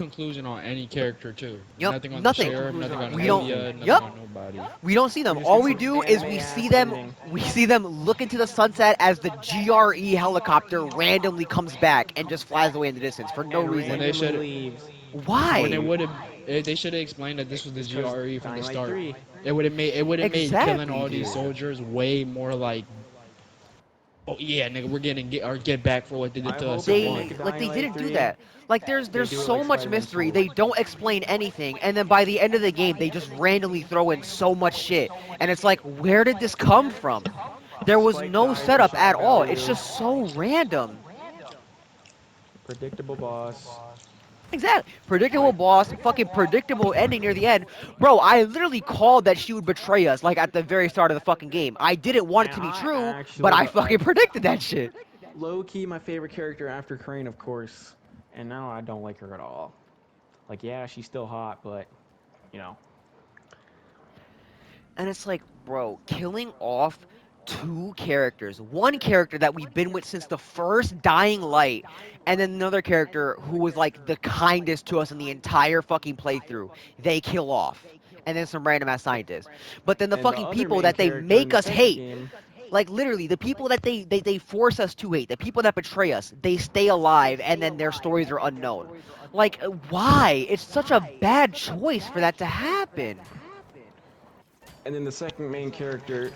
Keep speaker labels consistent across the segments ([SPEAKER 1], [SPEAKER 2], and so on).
[SPEAKER 1] conclusion on any character too.
[SPEAKER 2] Yup,
[SPEAKER 1] Nothing on the
[SPEAKER 2] nothing.
[SPEAKER 3] No
[SPEAKER 1] sheriff,
[SPEAKER 3] conclusion
[SPEAKER 1] nothing
[SPEAKER 3] on
[SPEAKER 1] on
[SPEAKER 2] We don't.
[SPEAKER 3] anything.
[SPEAKER 1] Olivia, nothing
[SPEAKER 2] Yup.
[SPEAKER 1] on nobody.
[SPEAKER 2] We don't see
[SPEAKER 3] We
[SPEAKER 2] them.
[SPEAKER 3] just
[SPEAKER 2] All
[SPEAKER 3] get
[SPEAKER 2] we
[SPEAKER 3] some
[SPEAKER 2] do is
[SPEAKER 3] anime
[SPEAKER 2] we see
[SPEAKER 3] ass
[SPEAKER 2] them.
[SPEAKER 3] ending.
[SPEAKER 2] We see them look into the sunset as the GRE helicopter randomly comes back and just flies away in the distance for no
[SPEAKER 3] And
[SPEAKER 1] When
[SPEAKER 2] reason.
[SPEAKER 1] they
[SPEAKER 3] randomly
[SPEAKER 1] should,
[SPEAKER 3] leaves.
[SPEAKER 1] when it
[SPEAKER 2] Why?
[SPEAKER 1] would have, they should have explained that this was the
[SPEAKER 3] It's because
[SPEAKER 1] GRE from the
[SPEAKER 3] Dying Light
[SPEAKER 1] start.
[SPEAKER 3] 3.
[SPEAKER 1] It would have made killing
[SPEAKER 2] Exactly,
[SPEAKER 1] all these
[SPEAKER 2] dude.
[SPEAKER 1] soldiers way more like, oh yeah, nigga, we're getting get back for what they did
[SPEAKER 3] I
[SPEAKER 1] to us
[SPEAKER 3] hope if
[SPEAKER 1] in
[SPEAKER 3] they
[SPEAKER 1] one.
[SPEAKER 3] make a
[SPEAKER 2] They
[SPEAKER 3] Dying Light
[SPEAKER 2] didn't do
[SPEAKER 3] 3,
[SPEAKER 2] that. Like
[SPEAKER 3] they
[SPEAKER 2] there's
[SPEAKER 3] do it like
[SPEAKER 2] so much
[SPEAKER 3] Spider-Man
[SPEAKER 2] mystery.
[SPEAKER 3] 2.
[SPEAKER 2] They don't explain anything, and then by the end of the game, they just randomly throw in so much shit, and it's like, where did this come from? There was
[SPEAKER 3] Spike
[SPEAKER 2] no
[SPEAKER 3] dies for
[SPEAKER 2] setup
[SPEAKER 3] shock
[SPEAKER 2] at all. It's
[SPEAKER 3] value.
[SPEAKER 2] just so random.
[SPEAKER 3] Predictable boss.
[SPEAKER 2] Exactly. Predictable
[SPEAKER 3] Like,
[SPEAKER 2] boss, fucking predictable ending near the end. Bro, I literally called that she would betray us, like at the very start of the fucking game. I didn't want it
[SPEAKER 3] and
[SPEAKER 2] to be
[SPEAKER 3] I
[SPEAKER 2] true, but I
[SPEAKER 3] actually
[SPEAKER 2] fucking
[SPEAKER 3] like
[SPEAKER 2] predicted that shit.
[SPEAKER 3] low key my favorite character after Crane, of course. And now I don't like her at all. Like, yeah, she's still hot, but you know,
[SPEAKER 2] And it's like, bro, killing off two characters. One character that we've been with since the first Dying Light, and then another character who was like the kindest to us in the entire fucking playthrough. They kill off. And then some random ass scientist. But then the
[SPEAKER 3] and the
[SPEAKER 2] fucking
[SPEAKER 3] other
[SPEAKER 2] people
[SPEAKER 3] main
[SPEAKER 2] that they
[SPEAKER 3] character in
[SPEAKER 2] make
[SPEAKER 3] the
[SPEAKER 2] us
[SPEAKER 3] second
[SPEAKER 2] hate,
[SPEAKER 3] game,
[SPEAKER 2] like literally the people that they force us to hate, the people that betray us, they stay alive and then their stories are unknown. Like why? It's such a bad choice for that to happen.
[SPEAKER 3] and then the second main character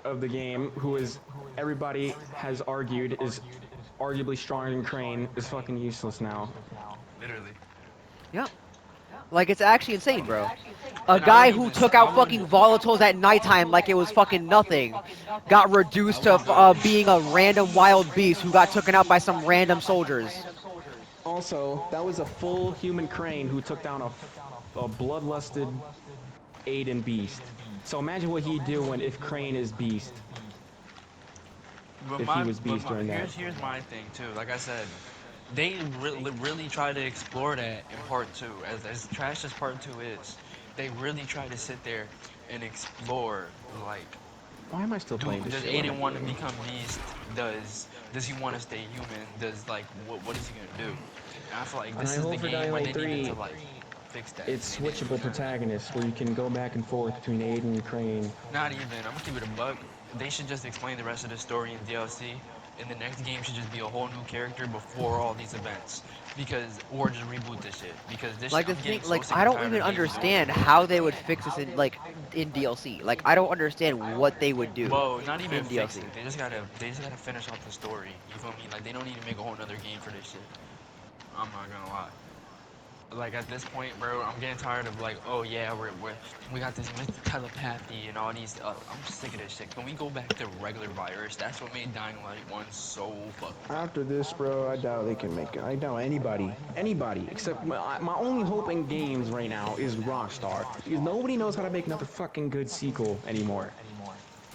[SPEAKER 3] of the game, who is everybody has argued is arguably stronger than Crane, is fucking useless now.
[SPEAKER 4] Literally.
[SPEAKER 2] Yep. Like it's actually insane, bro. A
[SPEAKER 4] And I don't
[SPEAKER 2] guy
[SPEAKER 4] even.
[SPEAKER 2] who took
[SPEAKER 4] I
[SPEAKER 2] out
[SPEAKER 4] wouldn't.
[SPEAKER 2] fucking volatiles at nighttime like it was fucking nothing, got
[SPEAKER 4] I
[SPEAKER 2] reduced to
[SPEAKER 4] wouldn't go.
[SPEAKER 2] being a random wild beast who got taken out by some random soldiers.
[SPEAKER 3] Also, that was a full human Crane who took down a bloodlusted Aiden Beast. So imagine what he'd do when if Crane is Beast, if he was Beast during that.
[SPEAKER 4] Here's my thing too. Like I said, they really try to explore that in part two. As trash as part two is, they really try to sit there and explore like,
[SPEAKER 3] Why am I still playing this
[SPEAKER 4] does
[SPEAKER 3] shit? What am I
[SPEAKER 4] Aiden want to
[SPEAKER 3] doing?
[SPEAKER 4] become Beast? Does he want to stay human? Does like what is he gonna do? And I feel like
[SPEAKER 3] And
[SPEAKER 4] this
[SPEAKER 3] I
[SPEAKER 4] is the
[SPEAKER 3] hope for
[SPEAKER 4] game
[SPEAKER 3] Dying
[SPEAKER 4] where
[SPEAKER 3] Light
[SPEAKER 4] they needed to
[SPEAKER 3] 3,
[SPEAKER 4] like fix that.
[SPEAKER 3] it's
[SPEAKER 4] And they didn't do
[SPEAKER 3] switchable
[SPEAKER 4] that.
[SPEAKER 3] protagonists where you can go back and forth between Aiden and Crane.
[SPEAKER 4] Not even. I'm gonna keep it a buck. They should just explain the rest of the story in DLC. And the next game should just be a whole new character before all these events. Because, or just reboot this shit. Because this shit,
[SPEAKER 2] Like the
[SPEAKER 4] I'm
[SPEAKER 2] thing,
[SPEAKER 4] getting so
[SPEAKER 2] like
[SPEAKER 4] sick
[SPEAKER 2] I
[SPEAKER 4] and
[SPEAKER 2] don't
[SPEAKER 4] tired
[SPEAKER 2] even
[SPEAKER 4] of games doing
[SPEAKER 2] understand
[SPEAKER 4] it.
[SPEAKER 2] how they would fix this in DLC. Like I don't understand what they would do
[SPEAKER 4] Well, not even
[SPEAKER 2] in
[SPEAKER 4] fix
[SPEAKER 2] DLC.
[SPEAKER 4] it. They just gotta finish off the story. You feel me? Like they don't need to make a whole nother game for this shit. I'm not gonna lie. Like at this point, bro, I'm getting tired of like, oh yeah, we got this telepathy and all these. I'm sick of this shit. Can we go back to regular virus? That's what made Dying Light 1 so fucking fun.
[SPEAKER 3] After this, bro, I doubt they can make it. I doubt anybody, except my only hope in games right now is Rockstar. Because nobody knows how to make another fucking good sequel anymore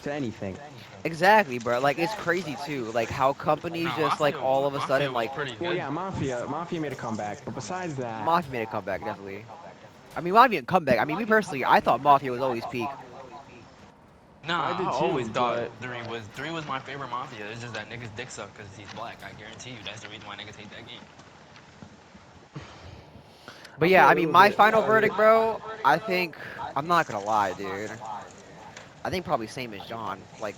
[SPEAKER 3] to anything.
[SPEAKER 2] Exactly, bro. Like it's crazy too. Like how companies
[SPEAKER 4] No,
[SPEAKER 2] just like all of a
[SPEAKER 4] Mafia
[SPEAKER 2] sudden
[SPEAKER 4] was
[SPEAKER 2] like
[SPEAKER 4] pretty
[SPEAKER 3] Well,
[SPEAKER 4] good.
[SPEAKER 3] yeah, Mafia made a comeback, but besides that,
[SPEAKER 2] Mafia made a comeback definitely. I mean Mafia didn't come back. I mean me personally, I thought Mafia was always peak.
[SPEAKER 3] I
[SPEAKER 4] Nah, I
[SPEAKER 3] did
[SPEAKER 4] always
[SPEAKER 3] too,
[SPEAKER 4] thought
[SPEAKER 3] but
[SPEAKER 4] 3 was my favorite Mafia. It's just that niggas dick suck because he's black. I guarantee you that's the reason why niggas hate that game.
[SPEAKER 2] But
[SPEAKER 3] I
[SPEAKER 2] yeah,
[SPEAKER 3] feel a
[SPEAKER 2] I mean
[SPEAKER 3] little
[SPEAKER 2] my
[SPEAKER 3] bit
[SPEAKER 2] final
[SPEAKER 3] of it.
[SPEAKER 2] verdict, bro. I think I'm not gonna lie, dude. I think probably same as John, like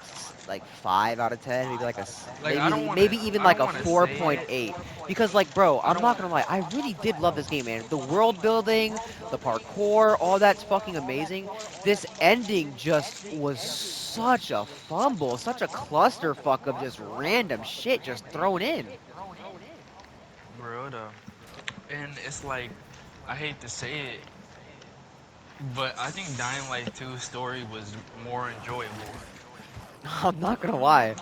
[SPEAKER 2] 5 out of 10, maybe like
[SPEAKER 4] Like I don't want to,
[SPEAKER 2] maybe even
[SPEAKER 4] I
[SPEAKER 2] like
[SPEAKER 4] don't
[SPEAKER 2] a
[SPEAKER 4] want to say it.
[SPEAKER 2] 4.8. Because like, bro,
[SPEAKER 4] I
[SPEAKER 2] I'm
[SPEAKER 4] don't
[SPEAKER 2] not
[SPEAKER 4] want.
[SPEAKER 2] gonna lie, I really did love this game, man. The world building, the parkour, all that's fucking amazing. This ending just was such a fumble, such a clusterfuck of just random shit just thrown in.
[SPEAKER 4] Bro, and it's like, I hate to say it, but I think Dying Light 2's story was more enjoyable.
[SPEAKER 2] I'm not gonna lie,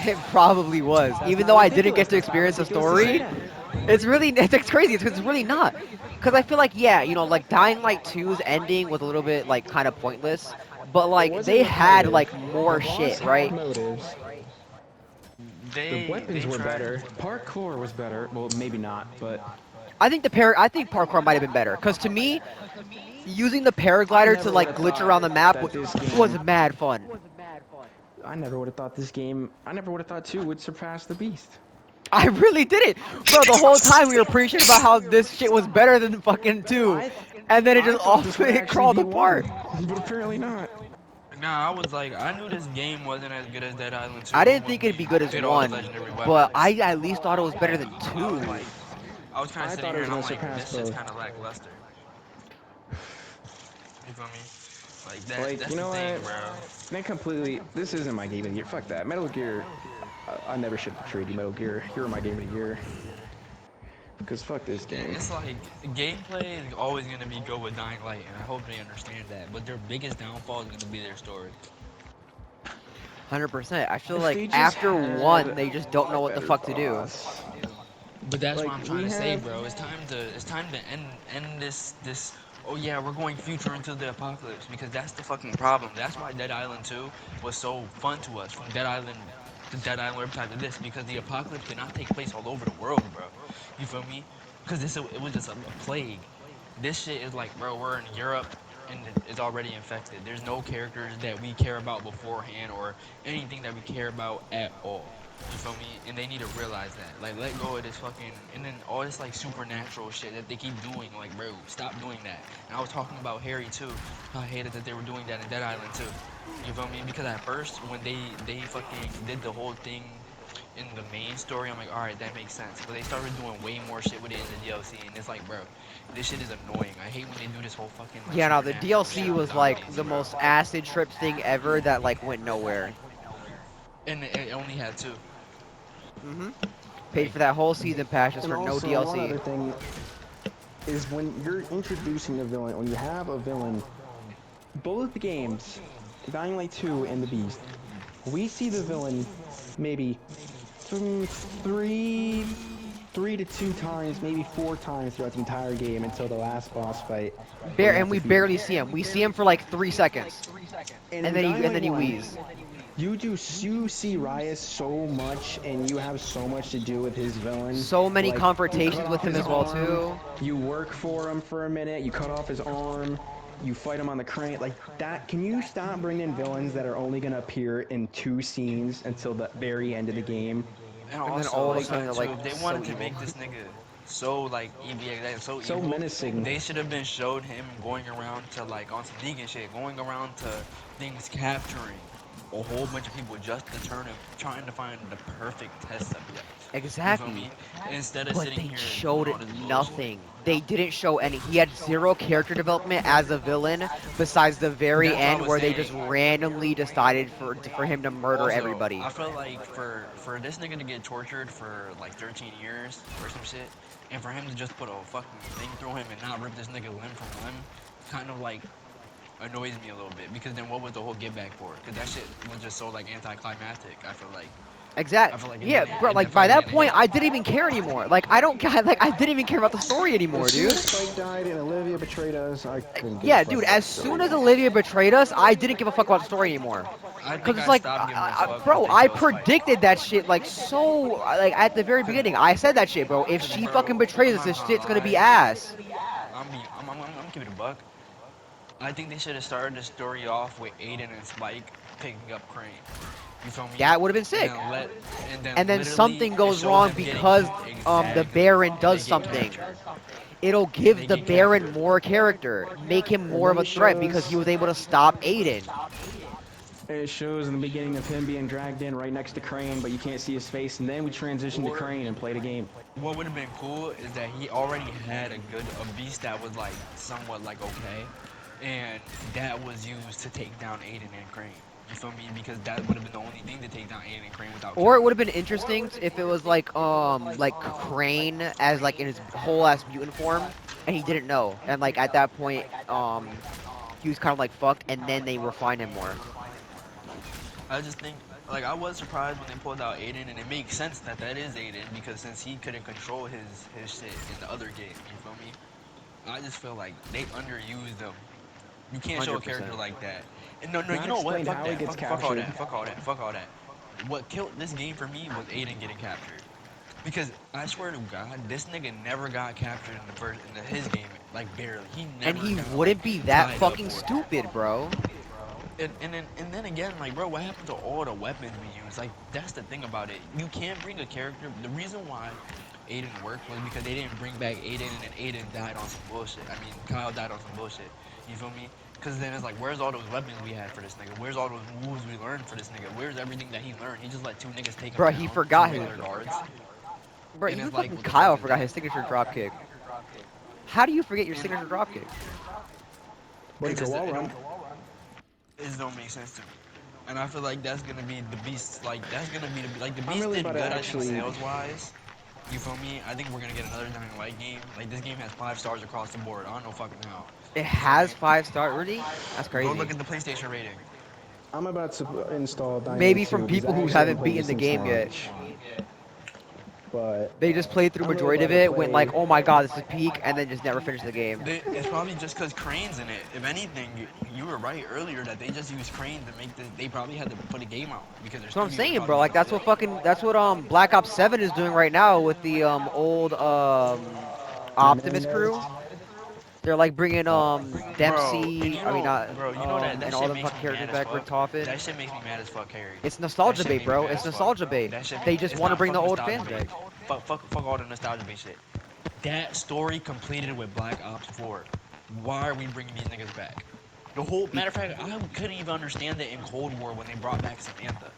[SPEAKER 2] it probably was.
[SPEAKER 3] That's
[SPEAKER 2] Even
[SPEAKER 3] not
[SPEAKER 2] though I didn't get
[SPEAKER 3] ridiculous.
[SPEAKER 2] to
[SPEAKER 3] That's not
[SPEAKER 2] experience the
[SPEAKER 3] ridiculous to say
[SPEAKER 2] story,
[SPEAKER 3] that.
[SPEAKER 2] it's crazy. It's really not. Because I feel like, yeah, like Dying Light 2's ending was a little bit like kind of pointless, but
[SPEAKER 3] It
[SPEAKER 2] like
[SPEAKER 3] wasn't
[SPEAKER 2] they had
[SPEAKER 3] repetitive.
[SPEAKER 2] like
[SPEAKER 3] The
[SPEAKER 2] more
[SPEAKER 3] boss
[SPEAKER 2] shit,
[SPEAKER 3] had
[SPEAKER 2] right?
[SPEAKER 3] motives. The
[SPEAKER 4] They
[SPEAKER 3] weapons were
[SPEAKER 4] tried.
[SPEAKER 3] better. Parkour was better. Well, maybe not, but
[SPEAKER 2] I think parkour might have been better. Because to me, using the
[SPEAKER 3] I
[SPEAKER 2] paraglider to
[SPEAKER 3] never would
[SPEAKER 2] like
[SPEAKER 3] have
[SPEAKER 2] glitch
[SPEAKER 3] thought
[SPEAKER 2] around the map
[SPEAKER 3] that this
[SPEAKER 2] was
[SPEAKER 3] game.
[SPEAKER 2] mad fun.
[SPEAKER 3] I never would have thought this game. I never would have thought 2 would surpass the Beast.
[SPEAKER 2] I really didn't, bro. The whole time we were preaching about how this shit was better than fucking 2, and then it
[SPEAKER 3] I
[SPEAKER 2] just
[SPEAKER 3] thought
[SPEAKER 2] all
[SPEAKER 3] this would
[SPEAKER 2] it
[SPEAKER 3] actually
[SPEAKER 2] crawled
[SPEAKER 3] be
[SPEAKER 2] apart.
[SPEAKER 3] one, but apparently not.
[SPEAKER 4] Nah, I was like, I knew this game wasn't as good as Dead Island 2
[SPEAKER 2] I didn't
[SPEAKER 4] when
[SPEAKER 2] think it'd
[SPEAKER 4] we
[SPEAKER 2] be good as
[SPEAKER 4] did all the
[SPEAKER 2] 1,
[SPEAKER 4] legendary
[SPEAKER 2] but
[SPEAKER 4] weapons.
[SPEAKER 2] I at least thought it was better than
[SPEAKER 4] I was
[SPEAKER 2] 2.
[SPEAKER 4] like, I was kind of
[SPEAKER 3] I
[SPEAKER 4] sitting
[SPEAKER 3] thought it
[SPEAKER 4] here
[SPEAKER 3] was
[SPEAKER 4] and I'm
[SPEAKER 3] gonna
[SPEAKER 4] like,
[SPEAKER 3] surpass
[SPEAKER 4] this shit's
[SPEAKER 3] both.
[SPEAKER 4] kind of lackluster. You feel me? Like
[SPEAKER 3] Like,
[SPEAKER 4] that's
[SPEAKER 3] you
[SPEAKER 4] the
[SPEAKER 3] know
[SPEAKER 4] thing,
[SPEAKER 3] what?
[SPEAKER 4] bro.
[SPEAKER 3] Man, completely. This isn't my game of the year. Fuck that. Metal Gear. I never should have traded you Metal Gear. You're my game of the year. Because fuck this game.
[SPEAKER 4] It's like gameplay is always gonna be good with Dying Light, and I hope they understand that. But their biggest downfall is gonna be their story.
[SPEAKER 2] 100%. I feel
[SPEAKER 3] If
[SPEAKER 2] like
[SPEAKER 3] they just
[SPEAKER 2] after
[SPEAKER 3] had
[SPEAKER 2] 1, they just don't know what the
[SPEAKER 3] better
[SPEAKER 2] fuck to do.
[SPEAKER 3] boss.
[SPEAKER 4] But that's what
[SPEAKER 3] Like,
[SPEAKER 4] I'm trying
[SPEAKER 3] we
[SPEAKER 4] to say,
[SPEAKER 3] have-
[SPEAKER 4] bro. It's time to end this. Oh yeah, we're going future into the apocalypse because that's the fucking problem. That's why Dead Island 2 was so fun to us from Dead Island to Dead Island Riptide to this because the apocalypse did not take place all over the world, bro. You feel me? Because it was just a plague. This shit is like, bro, we're in Europe and it's already infected. There's no characters that we care about beforehand or anything that we care about at all. You feel me? And they need to realize that. Like, let go of this fucking, and then all this like supernatural shit that they keep doing. Like, bro, stop doing that. And I was talking about Harry too. I hated that they were doing that in Dead Island too. You feel me? Because at first, when they fucking did the whole thing in the main story, I'm like, all right, that makes sense. But they started doing way more shit with it in the DLC, and it's like, bro, this shit is annoying. I hate when they do this whole fucking. Like,
[SPEAKER 2] Yeah, no, the
[SPEAKER 4] supernatural
[SPEAKER 2] DLC
[SPEAKER 4] shit
[SPEAKER 2] was
[SPEAKER 4] with
[SPEAKER 2] like
[SPEAKER 4] zombies,
[SPEAKER 2] the
[SPEAKER 4] bro.
[SPEAKER 2] most acid trip thing ever that like went nowhere.
[SPEAKER 4] And it only had 2.
[SPEAKER 2] Paid for that whole season pass just
[SPEAKER 3] And
[SPEAKER 2] for no
[SPEAKER 3] also, one other
[SPEAKER 2] DLC.
[SPEAKER 3] thing is when you're introducing a villain, when you have a villain, both the games, Dying Light 2 and The Beast, we see the villain maybe three to 2 times, maybe 4 times throughout the entire game until the last boss fight.
[SPEAKER 2] And we barely see him. We see him for like 3 seconds,
[SPEAKER 3] And
[SPEAKER 2] and
[SPEAKER 3] in
[SPEAKER 2] then
[SPEAKER 3] Dying Light
[SPEAKER 2] he
[SPEAKER 3] 1,
[SPEAKER 2] wheezes.
[SPEAKER 3] you see Riot so much, and you have so much to do with his villain.
[SPEAKER 2] So many
[SPEAKER 3] Like,
[SPEAKER 2] confrontations
[SPEAKER 3] cut
[SPEAKER 2] with
[SPEAKER 3] off
[SPEAKER 2] him
[SPEAKER 3] his
[SPEAKER 2] as well
[SPEAKER 3] arm,
[SPEAKER 2] too.
[SPEAKER 3] You work for him for a minute. You cut off his arm. You fight him on the crane. Like that. Can you stop bringing in villains that are only gonna appear in 2 scenes until the very end of the game?
[SPEAKER 4] And
[SPEAKER 2] And then
[SPEAKER 4] also,
[SPEAKER 2] all of a
[SPEAKER 4] like,
[SPEAKER 2] sudden they're
[SPEAKER 4] too,
[SPEAKER 2] like
[SPEAKER 4] if they
[SPEAKER 2] so
[SPEAKER 4] wanted to
[SPEAKER 2] evil.
[SPEAKER 4] make this nigga so like EVA, so
[SPEAKER 3] So
[SPEAKER 4] evil,
[SPEAKER 3] menacing.
[SPEAKER 4] they should have been showed him going around to like on some Negan shit, going around to things capturing a whole bunch of people just to turn him, trying to find the perfect test subject. You feel
[SPEAKER 2] Exactly.
[SPEAKER 4] me? Instead of
[SPEAKER 2] But
[SPEAKER 4] sitting
[SPEAKER 2] they
[SPEAKER 4] here
[SPEAKER 2] showed
[SPEAKER 4] doing all this bullshit.
[SPEAKER 2] nothing. They didn't show any. He had 0 character development as a villain, besides the very
[SPEAKER 4] That's what I
[SPEAKER 2] end
[SPEAKER 4] was
[SPEAKER 2] where they
[SPEAKER 4] saying.
[SPEAKER 2] just randomly decided for him to murder
[SPEAKER 4] Also,
[SPEAKER 2] everybody.
[SPEAKER 4] I feel like for this nigga to get tortured for like 13 years or some shit, and for him to just put a fucking thing through him and not rip this nigga limb from limb, kind of like annoys me a little bit. Because then what was the whole get back for? Because that shit was just so like anticlimactic. I feel like. I
[SPEAKER 2] Exactly.
[SPEAKER 4] feel like it
[SPEAKER 2] Yeah,
[SPEAKER 4] didn't-
[SPEAKER 2] bro.
[SPEAKER 4] it
[SPEAKER 2] Like by
[SPEAKER 4] definitely
[SPEAKER 2] that
[SPEAKER 4] didn't
[SPEAKER 2] point,
[SPEAKER 4] hit.
[SPEAKER 2] I didn't even care anymore. Like I don't. Like I didn't even care about the story anymore,
[SPEAKER 3] As soon
[SPEAKER 2] dude.
[SPEAKER 3] as Spike died and Olivia betrayed us, I couldn't give a
[SPEAKER 2] Yeah,
[SPEAKER 3] fuck
[SPEAKER 2] dude.
[SPEAKER 3] about
[SPEAKER 2] As
[SPEAKER 3] the
[SPEAKER 2] soon
[SPEAKER 3] story.
[SPEAKER 2] as Olivia betrayed us, I didn't give a fuck about the story anymore.
[SPEAKER 4] I
[SPEAKER 2] Cause
[SPEAKER 4] think
[SPEAKER 2] it's
[SPEAKER 4] I
[SPEAKER 2] like,
[SPEAKER 4] stopped giving a fuck
[SPEAKER 2] bro,
[SPEAKER 4] once they
[SPEAKER 2] I
[SPEAKER 4] killed Spike.
[SPEAKER 2] predicted that shit like so, like at the very beginning. I said that shit, bro. If she
[SPEAKER 4] Bro,
[SPEAKER 2] fucking betrays
[SPEAKER 4] I'm
[SPEAKER 2] us,
[SPEAKER 4] not
[SPEAKER 2] this
[SPEAKER 4] gonna
[SPEAKER 2] shit's gonna be
[SPEAKER 4] lie.
[SPEAKER 2] ass.
[SPEAKER 4] I'm keeping it a buck. I think they should have started the story off with Aiden and Spike picking up Crane. You feel me?
[SPEAKER 2] That would have been sick. And then
[SPEAKER 4] literally
[SPEAKER 2] something
[SPEAKER 4] it
[SPEAKER 2] goes
[SPEAKER 4] showed
[SPEAKER 2] wrong
[SPEAKER 4] them getting-
[SPEAKER 2] because the
[SPEAKER 4] Exactly.
[SPEAKER 2] Baron
[SPEAKER 4] They
[SPEAKER 2] does
[SPEAKER 4] get
[SPEAKER 2] something.
[SPEAKER 4] captured.
[SPEAKER 2] It'll
[SPEAKER 4] They
[SPEAKER 2] give the
[SPEAKER 4] get
[SPEAKER 2] Baron
[SPEAKER 4] captured.
[SPEAKER 2] more character, make him more of
[SPEAKER 3] then
[SPEAKER 2] a
[SPEAKER 3] it
[SPEAKER 2] threat because
[SPEAKER 3] shows-
[SPEAKER 2] he was able to stop Aiden.
[SPEAKER 3] It shows in the beginning of him being dragged in right next to Crane, but you can't see his face, and then we transition to Crane and play the game.
[SPEAKER 4] What would have been cool is that he already had a beast that was like somewhat like okay, and that was used to take down Aiden and Crane. You feel me? Because that would have been the only thing to take down Aiden and Crane without.
[SPEAKER 2] Or it
[SPEAKER 4] killing
[SPEAKER 2] would have been interesting if it was like Crane as like in his whole ass mutant form, and he didn't know, and like at that point he was kind of like fucked, and then they refined him more.
[SPEAKER 4] I just think, like, I was surprised when they pulled out Aiden, and it makes sense that that is Aiden, because since he couldn't control his shit in the other game, you feel me? I just feel like they underused him. You can't show a
[SPEAKER 2] 100%.
[SPEAKER 4] character like that. And no,
[SPEAKER 3] Not
[SPEAKER 4] you know what?
[SPEAKER 3] explained
[SPEAKER 4] Fuck
[SPEAKER 3] how he
[SPEAKER 4] that.
[SPEAKER 3] gets
[SPEAKER 4] Fuck all
[SPEAKER 3] captured.
[SPEAKER 4] that. Fuck all that. Fuck all that. What killed this game for me was Aiden getting captured. Because I swear to God, this nigga never got captured in his game, like barely. He never.
[SPEAKER 2] And he
[SPEAKER 4] got,
[SPEAKER 2] wouldn't
[SPEAKER 4] like,
[SPEAKER 2] be that
[SPEAKER 4] tied up
[SPEAKER 2] fucking
[SPEAKER 4] or-
[SPEAKER 2] stupid, bro.
[SPEAKER 4] And then again, like, bro, what happened to all the weapons we use? Like, that's the thing about it. You can't bring a character. The reason why Aiden worked was because they didn't bring back Aiden, and then Aiden died on some bullshit. I mean, Kyle died on some bullshit. You feel me? Because then it's like, where's all those weapons we had for this nigga? Where's all those moves we learned for this nigga? Where's everything that he learned? He just let two niggas take him
[SPEAKER 2] Bro,
[SPEAKER 4] down.
[SPEAKER 2] he forgot
[SPEAKER 4] two
[SPEAKER 2] his.
[SPEAKER 4] regular guards.
[SPEAKER 2] Bro,
[SPEAKER 4] And
[SPEAKER 2] even
[SPEAKER 4] it's like,
[SPEAKER 2] fucking
[SPEAKER 4] what the
[SPEAKER 2] Kyle
[SPEAKER 4] fuck is
[SPEAKER 2] forgot
[SPEAKER 4] that?
[SPEAKER 2] his signature dropkick. How do you forget your
[SPEAKER 4] And-
[SPEAKER 2] signature dropkick?
[SPEAKER 3] But
[SPEAKER 4] It
[SPEAKER 3] it's a
[SPEAKER 4] just-
[SPEAKER 3] wall
[SPEAKER 4] it
[SPEAKER 3] run.
[SPEAKER 4] don't- It just don't make sense to me. And I feel like that's gonna be the beast. Like that's gonna be the like the
[SPEAKER 3] I'm
[SPEAKER 4] beast
[SPEAKER 3] really
[SPEAKER 4] did
[SPEAKER 3] about
[SPEAKER 4] good.
[SPEAKER 3] to
[SPEAKER 4] I think
[SPEAKER 3] actually.
[SPEAKER 4] sales wise. You feel me? I think we're gonna get another Dying Light game. Like this game has 5 stars across the board. I don't know fucking how.
[SPEAKER 2] It has 5-star, really? That's
[SPEAKER 4] Go
[SPEAKER 2] crazy.
[SPEAKER 4] look at the PlayStation rating.
[SPEAKER 3] I'm about to install Dying
[SPEAKER 2] Maybe
[SPEAKER 3] Light
[SPEAKER 2] from
[SPEAKER 3] 2 because
[SPEAKER 2] people
[SPEAKER 3] I
[SPEAKER 2] who
[SPEAKER 3] actually
[SPEAKER 2] haven't
[SPEAKER 3] played it
[SPEAKER 2] beaten the
[SPEAKER 3] since
[SPEAKER 2] game yet.
[SPEAKER 3] launch. But
[SPEAKER 2] They just played through
[SPEAKER 3] I'm really
[SPEAKER 2] majority of
[SPEAKER 3] about to
[SPEAKER 2] it, went like,
[SPEAKER 3] play-
[SPEAKER 2] oh my god, this is peak, and then just never finished the game.
[SPEAKER 4] It's probably just because Crane's in it. If anything, you were right earlier that they just used Crane to make the. They probably had to put a game out because there's.
[SPEAKER 2] That's what I'm saying, bro. Like that's what Black Ops 7 is doing right now with the old Optimus crew. They're like bringing Dempsey, I mean
[SPEAKER 4] bro, you know that
[SPEAKER 2] and all
[SPEAKER 4] shit
[SPEAKER 2] them
[SPEAKER 4] makes
[SPEAKER 2] fucking
[SPEAKER 4] me mad
[SPEAKER 2] characters
[SPEAKER 4] as
[SPEAKER 2] back, Rick
[SPEAKER 4] fuck.
[SPEAKER 2] Toffin.
[SPEAKER 4] That shit makes me mad as fuck, Harry.
[SPEAKER 2] It's nostalgia
[SPEAKER 4] That shit
[SPEAKER 2] bait,
[SPEAKER 4] made me
[SPEAKER 2] bro.
[SPEAKER 4] mad
[SPEAKER 2] It's
[SPEAKER 4] as fuck.
[SPEAKER 2] nostalgia bait.
[SPEAKER 4] That shit.
[SPEAKER 2] They just
[SPEAKER 4] It's
[SPEAKER 2] want to
[SPEAKER 4] not
[SPEAKER 2] bring the
[SPEAKER 4] fuck
[SPEAKER 2] old
[SPEAKER 4] nostalgia
[SPEAKER 2] fans
[SPEAKER 4] bait.
[SPEAKER 2] back.
[SPEAKER 4] Fuck all the nostalgia bait shit. That story completed with Black Ops 4. Why are we bringing these niggas back? The whole matter of fact, I couldn't even understand it in Cold War when they brought back Samantha.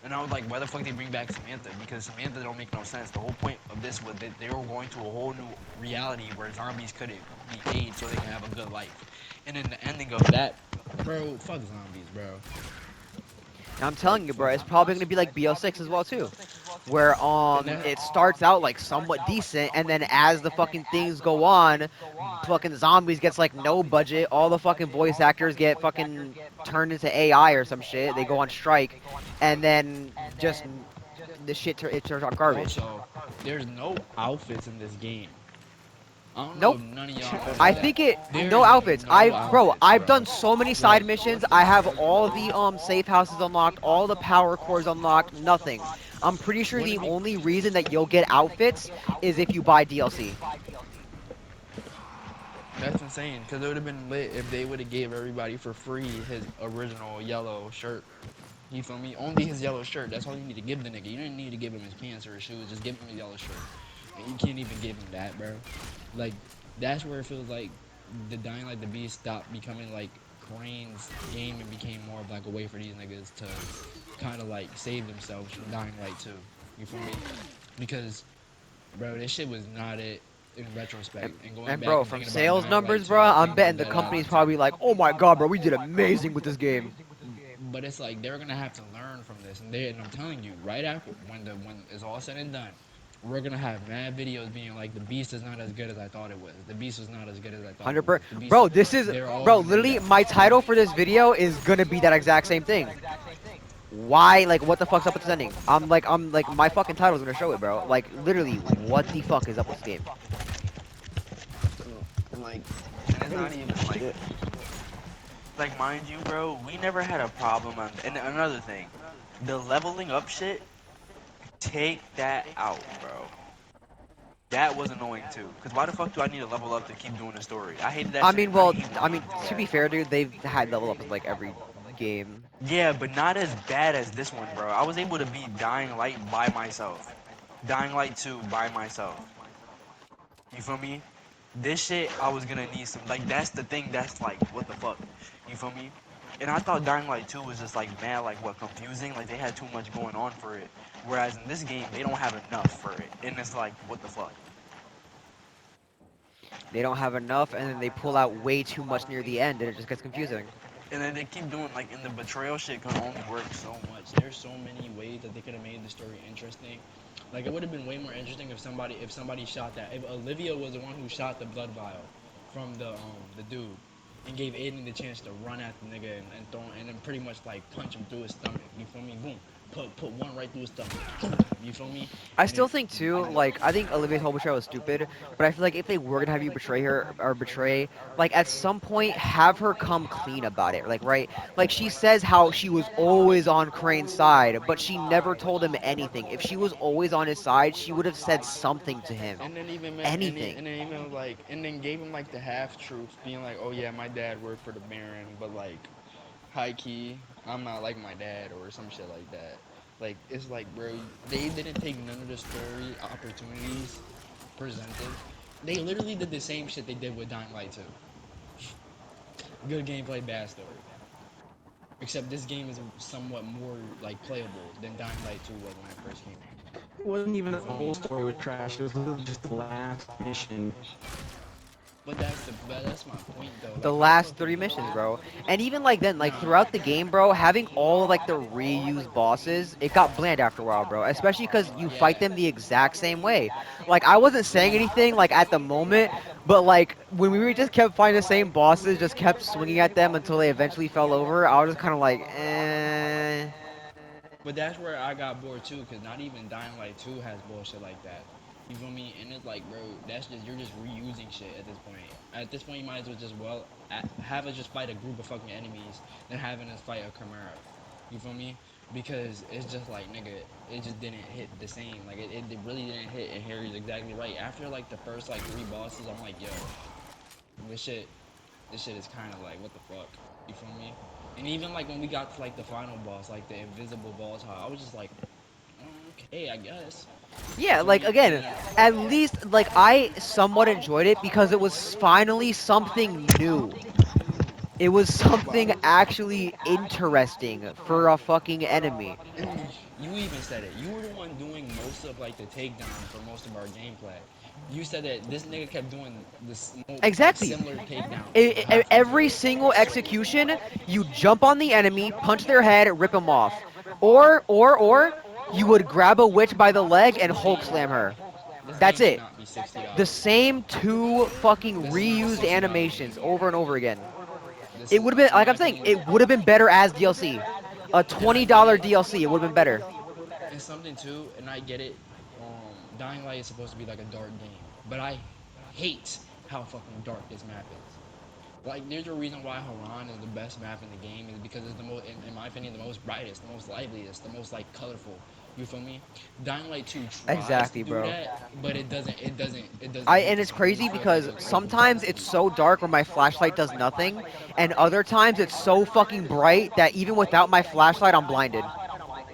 [SPEAKER 4] And I was like, why the fuck they bring back Samantha? Because Samantha don't make no sense. The whole point of this was that they were going to a whole new reality where zombies couldn't be made so they can have a good life. And then the ending of that, bro, fuck zombies, bro.
[SPEAKER 2] And I'm telling you, bro, it's probably gonna be like BO6 as well too, where it starts out like somewhat decent, and then as the fucking things go on, fucking zombies gets like no budget. All the fucking voice actors get fucking turned into AI or some shit. They go on strike, and then just the shit it turns out garbage.
[SPEAKER 1] Also, there's no outfits in this game. I don't
[SPEAKER 2] Nope.
[SPEAKER 1] know if none of y'all know
[SPEAKER 2] I
[SPEAKER 1] that.
[SPEAKER 2] think it
[SPEAKER 1] There's
[SPEAKER 2] no outfits.
[SPEAKER 1] no
[SPEAKER 2] I've
[SPEAKER 1] outfits,
[SPEAKER 2] done so many side missions. I have all the safe houses unlocked, all the power cores unlocked, nothing. I'm pretty sure the only reason that you'll get outfits is if you buy DLC.
[SPEAKER 1] That's insane, because it would have been lit if they would have gave everybody for free his original yellow shirt. You feel me? Only his yellow shirt. That's all you need to give the nigga. You didn't need to give him his pants or his shoes. Just give him his yellow shirt. And you can't even give him that, bro. Like, that's where it feels like the Dying Like the Beast stopped becoming like Crane's game and became more of like a way for these niggas to kind of like save themselves from Dying Light 2. You feel me? Because, bro, this shit was not it in retrospect. And going
[SPEAKER 2] And
[SPEAKER 1] back
[SPEAKER 2] bro,
[SPEAKER 1] and
[SPEAKER 2] from
[SPEAKER 1] thinking about
[SPEAKER 2] sales
[SPEAKER 1] Dying
[SPEAKER 2] numbers,
[SPEAKER 1] Light 2,
[SPEAKER 2] bro,
[SPEAKER 1] I
[SPEAKER 2] I'm
[SPEAKER 1] think
[SPEAKER 2] betting the
[SPEAKER 1] that,
[SPEAKER 2] company's probably like, oh my god, bro, we did amazing with this game.
[SPEAKER 1] But it's like they're gonna have to learn from this, and I'm telling you, right after when it's all said and done, we're gonna have mad videos being like, the Beast is not as good as I thought it was. The Beast was not as good as I thought.
[SPEAKER 2] 100%.
[SPEAKER 1] The Beast-
[SPEAKER 2] Bro, this is
[SPEAKER 1] they're all
[SPEAKER 2] bro.
[SPEAKER 1] gonna do
[SPEAKER 2] Literally,
[SPEAKER 1] that.
[SPEAKER 2] my title for this video is gonna be that exact same thing. Why? Like, what the fuck's up with this ending? I'm like, my fucking title's gonna show it, bro. Like, literally, what the fuck is up with this game?
[SPEAKER 4] And like, and it's not even like, mind you, bro, we never had a problem on. And another thing, the leveling up shit, take that out, bro. That was annoying too. Cause why the fuck do I need to level up to keep doing the story? I hated that.
[SPEAKER 2] I
[SPEAKER 4] shit.
[SPEAKER 2] mean, well,
[SPEAKER 4] hate when
[SPEAKER 2] I
[SPEAKER 4] they
[SPEAKER 2] mean,
[SPEAKER 4] do
[SPEAKER 2] to
[SPEAKER 4] that.
[SPEAKER 2] be fair, dude, they've had level ups like every game.
[SPEAKER 4] Yeah, but not as bad as this one, bro. I was able to beat Dying Light by myself. Dying Light 2 by myself. You feel me? This shit, I was gonna need some. Like, that's the thing that's like, what the fuck? You feel me? And I thought Dying Light 2 was just like mad, like what, confusing? Like they had too much going on for it. Whereas in this game, they don't have enough for it. And it's like, what the fuck?
[SPEAKER 2] They don't have enough, and then they pull out way too much near the end, and it just gets confusing.
[SPEAKER 4] And then they keep doing, like, in the betrayal shit can only work so much.
[SPEAKER 1] There's so many ways that they could have made the story interesting. Like, it would have been way more interesting if somebody shot that. If Olivia was the one who shot the blood vial from the dude and gave Aiden the chance to run at the nigga and then pretty much like punch him through his stomach. You feel me? Boom. Put one right through his stomach. You feel me?
[SPEAKER 2] I
[SPEAKER 1] And
[SPEAKER 2] still
[SPEAKER 1] then-
[SPEAKER 2] think too, like, I think Olivia's whole betrayal was stupid, but I feel like if they were gonna have you betray her or betray, like, at some point have her come clean about it, like, right? Like, she says how she was always on Crane's side, but she never told him anything. If she was always on his side, she would have said something to him.
[SPEAKER 1] And then even
[SPEAKER 2] Anything.
[SPEAKER 1] And then even and then gave him like the half truth, being like, oh yeah, my dad worked for the Baron, but like, high key, I'm not like my dad or some shit like that. Like it's like, bro, they didn't take none of the story opportunities presented. They literally did the same shit they did with Dying Light 2. Good gameplay, bad story. Except this game is somewhat more like playable than Dying Light 2 was when it first came out.
[SPEAKER 3] It wasn't even
[SPEAKER 1] You
[SPEAKER 3] the
[SPEAKER 1] feel
[SPEAKER 3] whole
[SPEAKER 1] me?
[SPEAKER 3] story was trash. It was literally just the last mission.
[SPEAKER 1] But that's my point though.
[SPEAKER 2] The
[SPEAKER 1] Like how the
[SPEAKER 2] last
[SPEAKER 1] fuck could
[SPEAKER 2] 3
[SPEAKER 1] you
[SPEAKER 2] missions,
[SPEAKER 1] literally
[SPEAKER 2] bro. And even like then, like
[SPEAKER 1] nah.
[SPEAKER 2] throughout the game, bro, having all of like the reused bosses, it got bland after a while, bro. Especially because you fight
[SPEAKER 1] Yeah.
[SPEAKER 2] them the exact same way. Like I wasn't saying anything like at the moment, but like when we just kept fighting the same bosses, just kept swinging at them until they eventually fell over, I was just kind of like, eh.
[SPEAKER 1] But that's where I got bored too, cause not even Dying Light 2 has bullshit like that. You feel me? And it's like, bro, that's just you're just reusing shit at this point. At this point, you might as well just have us just fight a group of fucking enemies than having us fight a Chimera. You feel me? Because it's just like, nigga, it just didn't hit the same. Like it really didn't hit. And Harry's exactly right. After like the first like 3 bosses, I'm like, yo, this shit, this shit is kind of like, what the fuck? You feel me? And even like when we got to like the final boss, like the invisible boss, I was just like, okay, I guess. You
[SPEAKER 2] Yeah,
[SPEAKER 1] feel
[SPEAKER 2] like
[SPEAKER 1] me? And
[SPEAKER 2] again, at least like I somewhat enjoyed it because it was finally something new. It was something actually interesting for a fucking enemy.
[SPEAKER 1] and you even said it. You were the one doing most of like the takedown for most of our gameplay. You said that this nigga kept doing this like
[SPEAKER 2] Exactly.
[SPEAKER 1] similar takedowns for half the
[SPEAKER 2] Every
[SPEAKER 1] game.
[SPEAKER 2] single execution, you jump on the enemy, punch their head, rip them off, or you would grab a witch by the leg and Hulk slam her.
[SPEAKER 1] This
[SPEAKER 2] That's
[SPEAKER 1] game should
[SPEAKER 2] it.
[SPEAKER 1] not be $60.
[SPEAKER 2] The same 2 fucking
[SPEAKER 1] This is not a
[SPEAKER 2] reused
[SPEAKER 1] $60
[SPEAKER 2] animations
[SPEAKER 1] game.
[SPEAKER 2] over and over again.
[SPEAKER 1] This
[SPEAKER 2] It
[SPEAKER 1] is,
[SPEAKER 2] would have been,
[SPEAKER 1] in
[SPEAKER 2] like
[SPEAKER 1] my
[SPEAKER 2] I'm saying,
[SPEAKER 1] opinion,
[SPEAKER 2] it would have been better as DLC. A
[SPEAKER 1] and I get
[SPEAKER 2] $20
[SPEAKER 1] it.
[SPEAKER 2] DLC, it would have been better.
[SPEAKER 1] And something too, and I get it. Dying Light is supposed to be like a dark game, but I hate how fucking dark this map is. Like, there's a reason why Haran is the best map in the game is because it's the most, in my opinion, the most brightest, the most liveliest, the most like colorful. You feel me? Dying Light 2 tries to
[SPEAKER 2] Exactly,
[SPEAKER 1] do
[SPEAKER 2] bro.
[SPEAKER 1] that, but it doesn't
[SPEAKER 2] I
[SPEAKER 1] hit
[SPEAKER 2] and
[SPEAKER 1] the
[SPEAKER 2] it's
[SPEAKER 1] same. It
[SPEAKER 2] crazy
[SPEAKER 1] just feels like
[SPEAKER 2] because
[SPEAKER 1] it's
[SPEAKER 2] sometimes
[SPEAKER 1] overbalancing.
[SPEAKER 2] it's so dark where my flashlight does nothing, and other times it's so fucking bright that even without my flashlight, I'm blinded.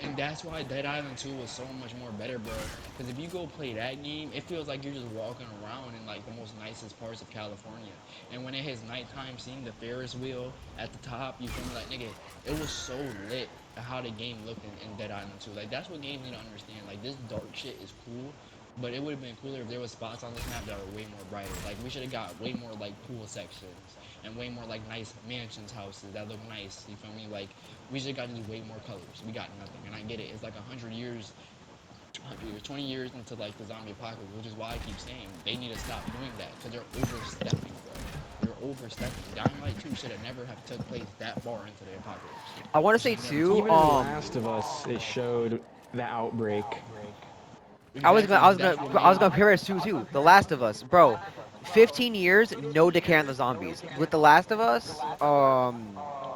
[SPEAKER 1] And that's why Dead Island 2 was so much more better, bro. Because if you go play that game, it feels like you're just walking around in like the most nicest parts of California. And when it hits nighttime, seeing the Ferris wheel at the top, you feel me? Like, nigga, it was so lit how the game looked in Dead Island 2. Like, that's what games need to understand. Like, this dark shit is cool, but it would have been cooler if there was spots on this map that were way more brighter. Like, we should have got way more like pool sections and way more like nice mansions houses that look nice. You feel me? Like, we just got just way more colors. We got nothing, and I get it. It's like 100 years, 100 years, 20 years into like the zombie apocalypse, which is why I keep saying they need to stop doing that because they're overstepping, bro. They're overstepping. Dying Light 2 should have never have took place that far into the apocalypse.
[SPEAKER 2] I want to
[SPEAKER 1] It should
[SPEAKER 2] say
[SPEAKER 1] have never
[SPEAKER 2] too.
[SPEAKER 1] took
[SPEAKER 3] Even in The
[SPEAKER 1] place.
[SPEAKER 3] Last of Us, it showed the outbreak.
[SPEAKER 1] Exactly. That's what
[SPEAKER 2] I was
[SPEAKER 1] made.
[SPEAKER 2] gonna compare it to too. The Last of Us, bro. 15 years, no decay on the zombies. With The Last of Us,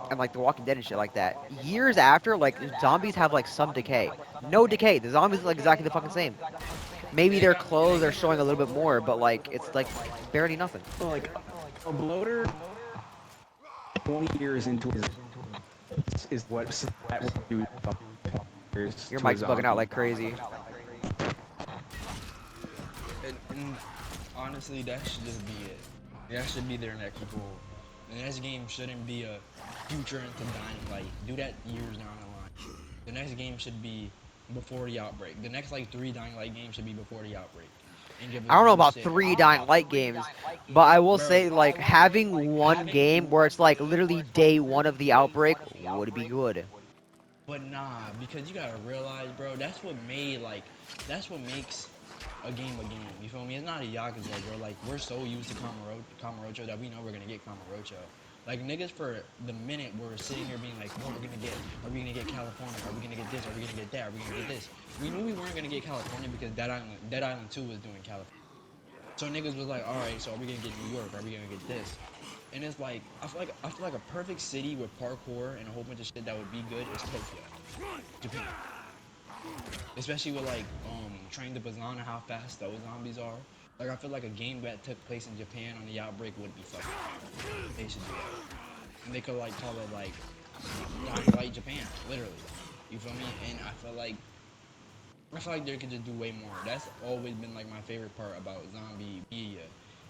[SPEAKER 2] and like The Walking Dead and shit like that. Years after, like zombies have like some decay. No decay. The zombies look exactly the fucking same. Maybe their clothes are showing a little bit more, but like it's like barely nothing.
[SPEAKER 3] So, like, a bloater 20 years into his is what that will do years
[SPEAKER 2] Your
[SPEAKER 3] to a
[SPEAKER 2] mic's bugging out
[SPEAKER 3] zombie.
[SPEAKER 2] like crazy.
[SPEAKER 1] And honestly, that should just be it. That should be their next goal. The next game shouldn't be a future into Dying Light. Do that years down the line. The next game should be before the outbreak. The next like 3 Dying Light games should be before the outbreak. And give us
[SPEAKER 2] I don't know
[SPEAKER 1] new
[SPEAKER 2] about
[SPEAKER 1] shit.
[SPEAKER 2] 3 Dying Light games, but I will
[SPEAKER 1] Bro,
[SPEAKER 2] say like having one game where it's like literally day 1 of the outbreak would be good.
[SPEAKER 1] but nah, because you gotta realize, bro, that's what makes a game. You feel me? It's not a Yakuza, bro. Like, we're so used to Kamurocho that we know we're gonna get Kamurocho. Like, niggas for the minute we're sitting here being like, what are we gonna get California? Are we gonna get this? Are we gonna get that? Are we gonna get this? We knew we weren't gonna get California because Dead Island 2 was doing California. So niggas was like, alright, so are we gonna get New York? Are we gonna get this? And it's like, I feel like a perfect city with parkour and a whole bunch of shit that would be good is Tokyo. Japan. Especially with like Train to Busan and how fast those zombies are. Like, I feel like a game that took place in Japan on the outbreak would be fucking fire. They should do that. And they could like call it like Dying Light Japan, literally. You feel me? And I feel like they could just do way more. That's always been like my favorite part about zombie media,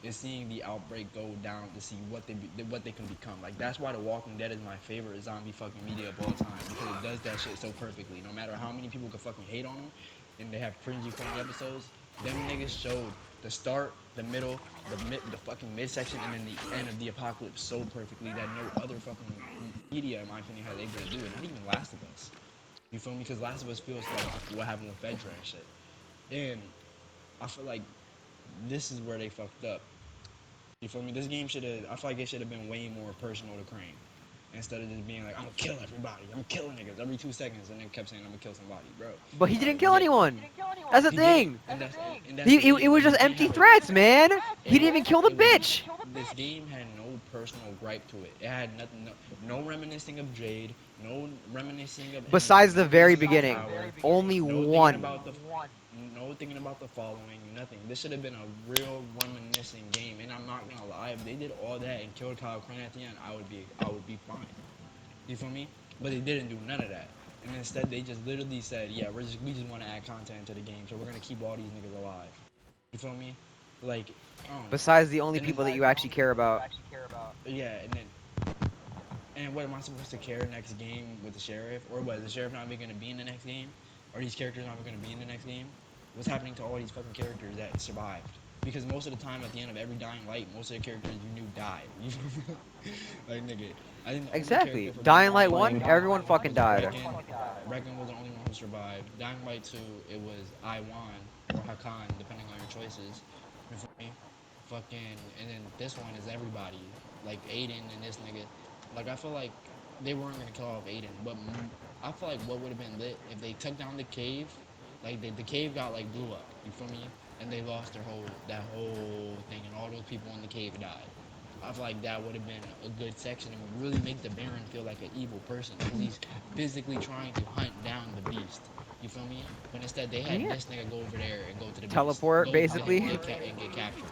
[SPEAKER 1] is seeing the outbreak go down to see what they can become. Like that's why The Walking Dead is my favorite zombie fucking media of all time, because it does that shit so perfectly. No matter how many people could fucking hate on them, and they have cringy, corny episodes, them niggas showed the start, the middle, the fucking midsection, and then the end of the apocalypse so perfectly that no other fucking media, in my opinion, has able to do it. Not even Last of Us. You feel me? Because Last of Us feels like what happened with Fedra and shit. And I feel like this is where they fucked up. You feel me? This game should have. I feel like it should have been way more personal to Crane, instead of just being like, I'm gonna kill everybody. I'm killing niggas every 2 seconds, and then kept saying I'm gonna kill somebody, bro.
[SPEAKER 2] But he didn't kill anyone. That's the
[SPEAKER 1] He
[SPEAKER 2] thing.
[SPEAKER 1] didn't, and that's the thing.
[SPEAKER 2] It was
[SPEAKER 1] Like,
[SPEAKER 2] just
[SPEAKER 1] this game
[SPEAKER 2] empty
[SPEAKER 1] had a-
[SPEAKER 2] threats, man. He didn't even kill the
[SPEAKER 1] it was-
[SPEAKER 2] bitch.
[SPEAKER 1] This game had no personal gripe to it. It had nothing, no reminiscing of Jade, no reminiscing of.
[SPEAKER 2] Besides the very
[SPEAKER 1] This is
[SPEAKER 2] beginning,
[SPEAKER 1] Tower,
[SPEAKER 2] only
[SPEAKER 1] no thinking
[SPEAKER 2] one.
[SPEAKER 1] about the, no thinking about the following, nothing. This should have been a real reminiscing game. And I'm not gonna lie, if they did all that and killed Kyle Crane at the end, I would be fine. You feel me? But they didn't do none of that. And instead, they just literally said, "Yeah, we just want to add content to the game, so we're gonna keep all these niggas alive." You feel me? Like,
[SPEAKER 2] Besides the only
[SPEAKER 1] and then-
[SPEAKER 2] people that you actually care about.
[SPEAKER 1] yeah, and what am I supposed to care next game with the sheriff, or what? Is the sheriff not even gonna be in the next game? Are these characters not even gonna be in the next game? What's happening to all these fucking characters that survived? Because most of the time, at the end of every Dying Light, most of the characters you knew died. Like, nigga, I think the only
[SPEAKER 2] Exactly.
[SPEAKER 1] character from
[SPEAKER 2] Dying Light
[SPEAKER 1] Light
[SPEAKER 2] 1, everyone fucking died.
[SPEAKER 1] Reckon was the only one who survived. Dying Light 2, it was Iwan or Hakan, depending on your choices. You feel me? Fucking, and then this one is everybody. Like Aiden and this nigga. Like, I feel like they weren't gonna kill off Aiden, but I feel like what would have been lit if they took down the cave. Like, the cave got like blew up. You feel me? And they lost that whole thing, and all those people in the cave died. I feel like that would have been a good section and would really make the Baron feel like an evil person, because he's physically trying to hunt down the beast. You feel me? But instead, they had
[SPEAKER 2] Yeah.
[SPEAKER 1] this nigga go over there and go to the
[SPEAKER 2] Teleport,
[SPEAKER 1] beast,
[SPEAKER 2] basically.
[SPEAKER 1] and get captured,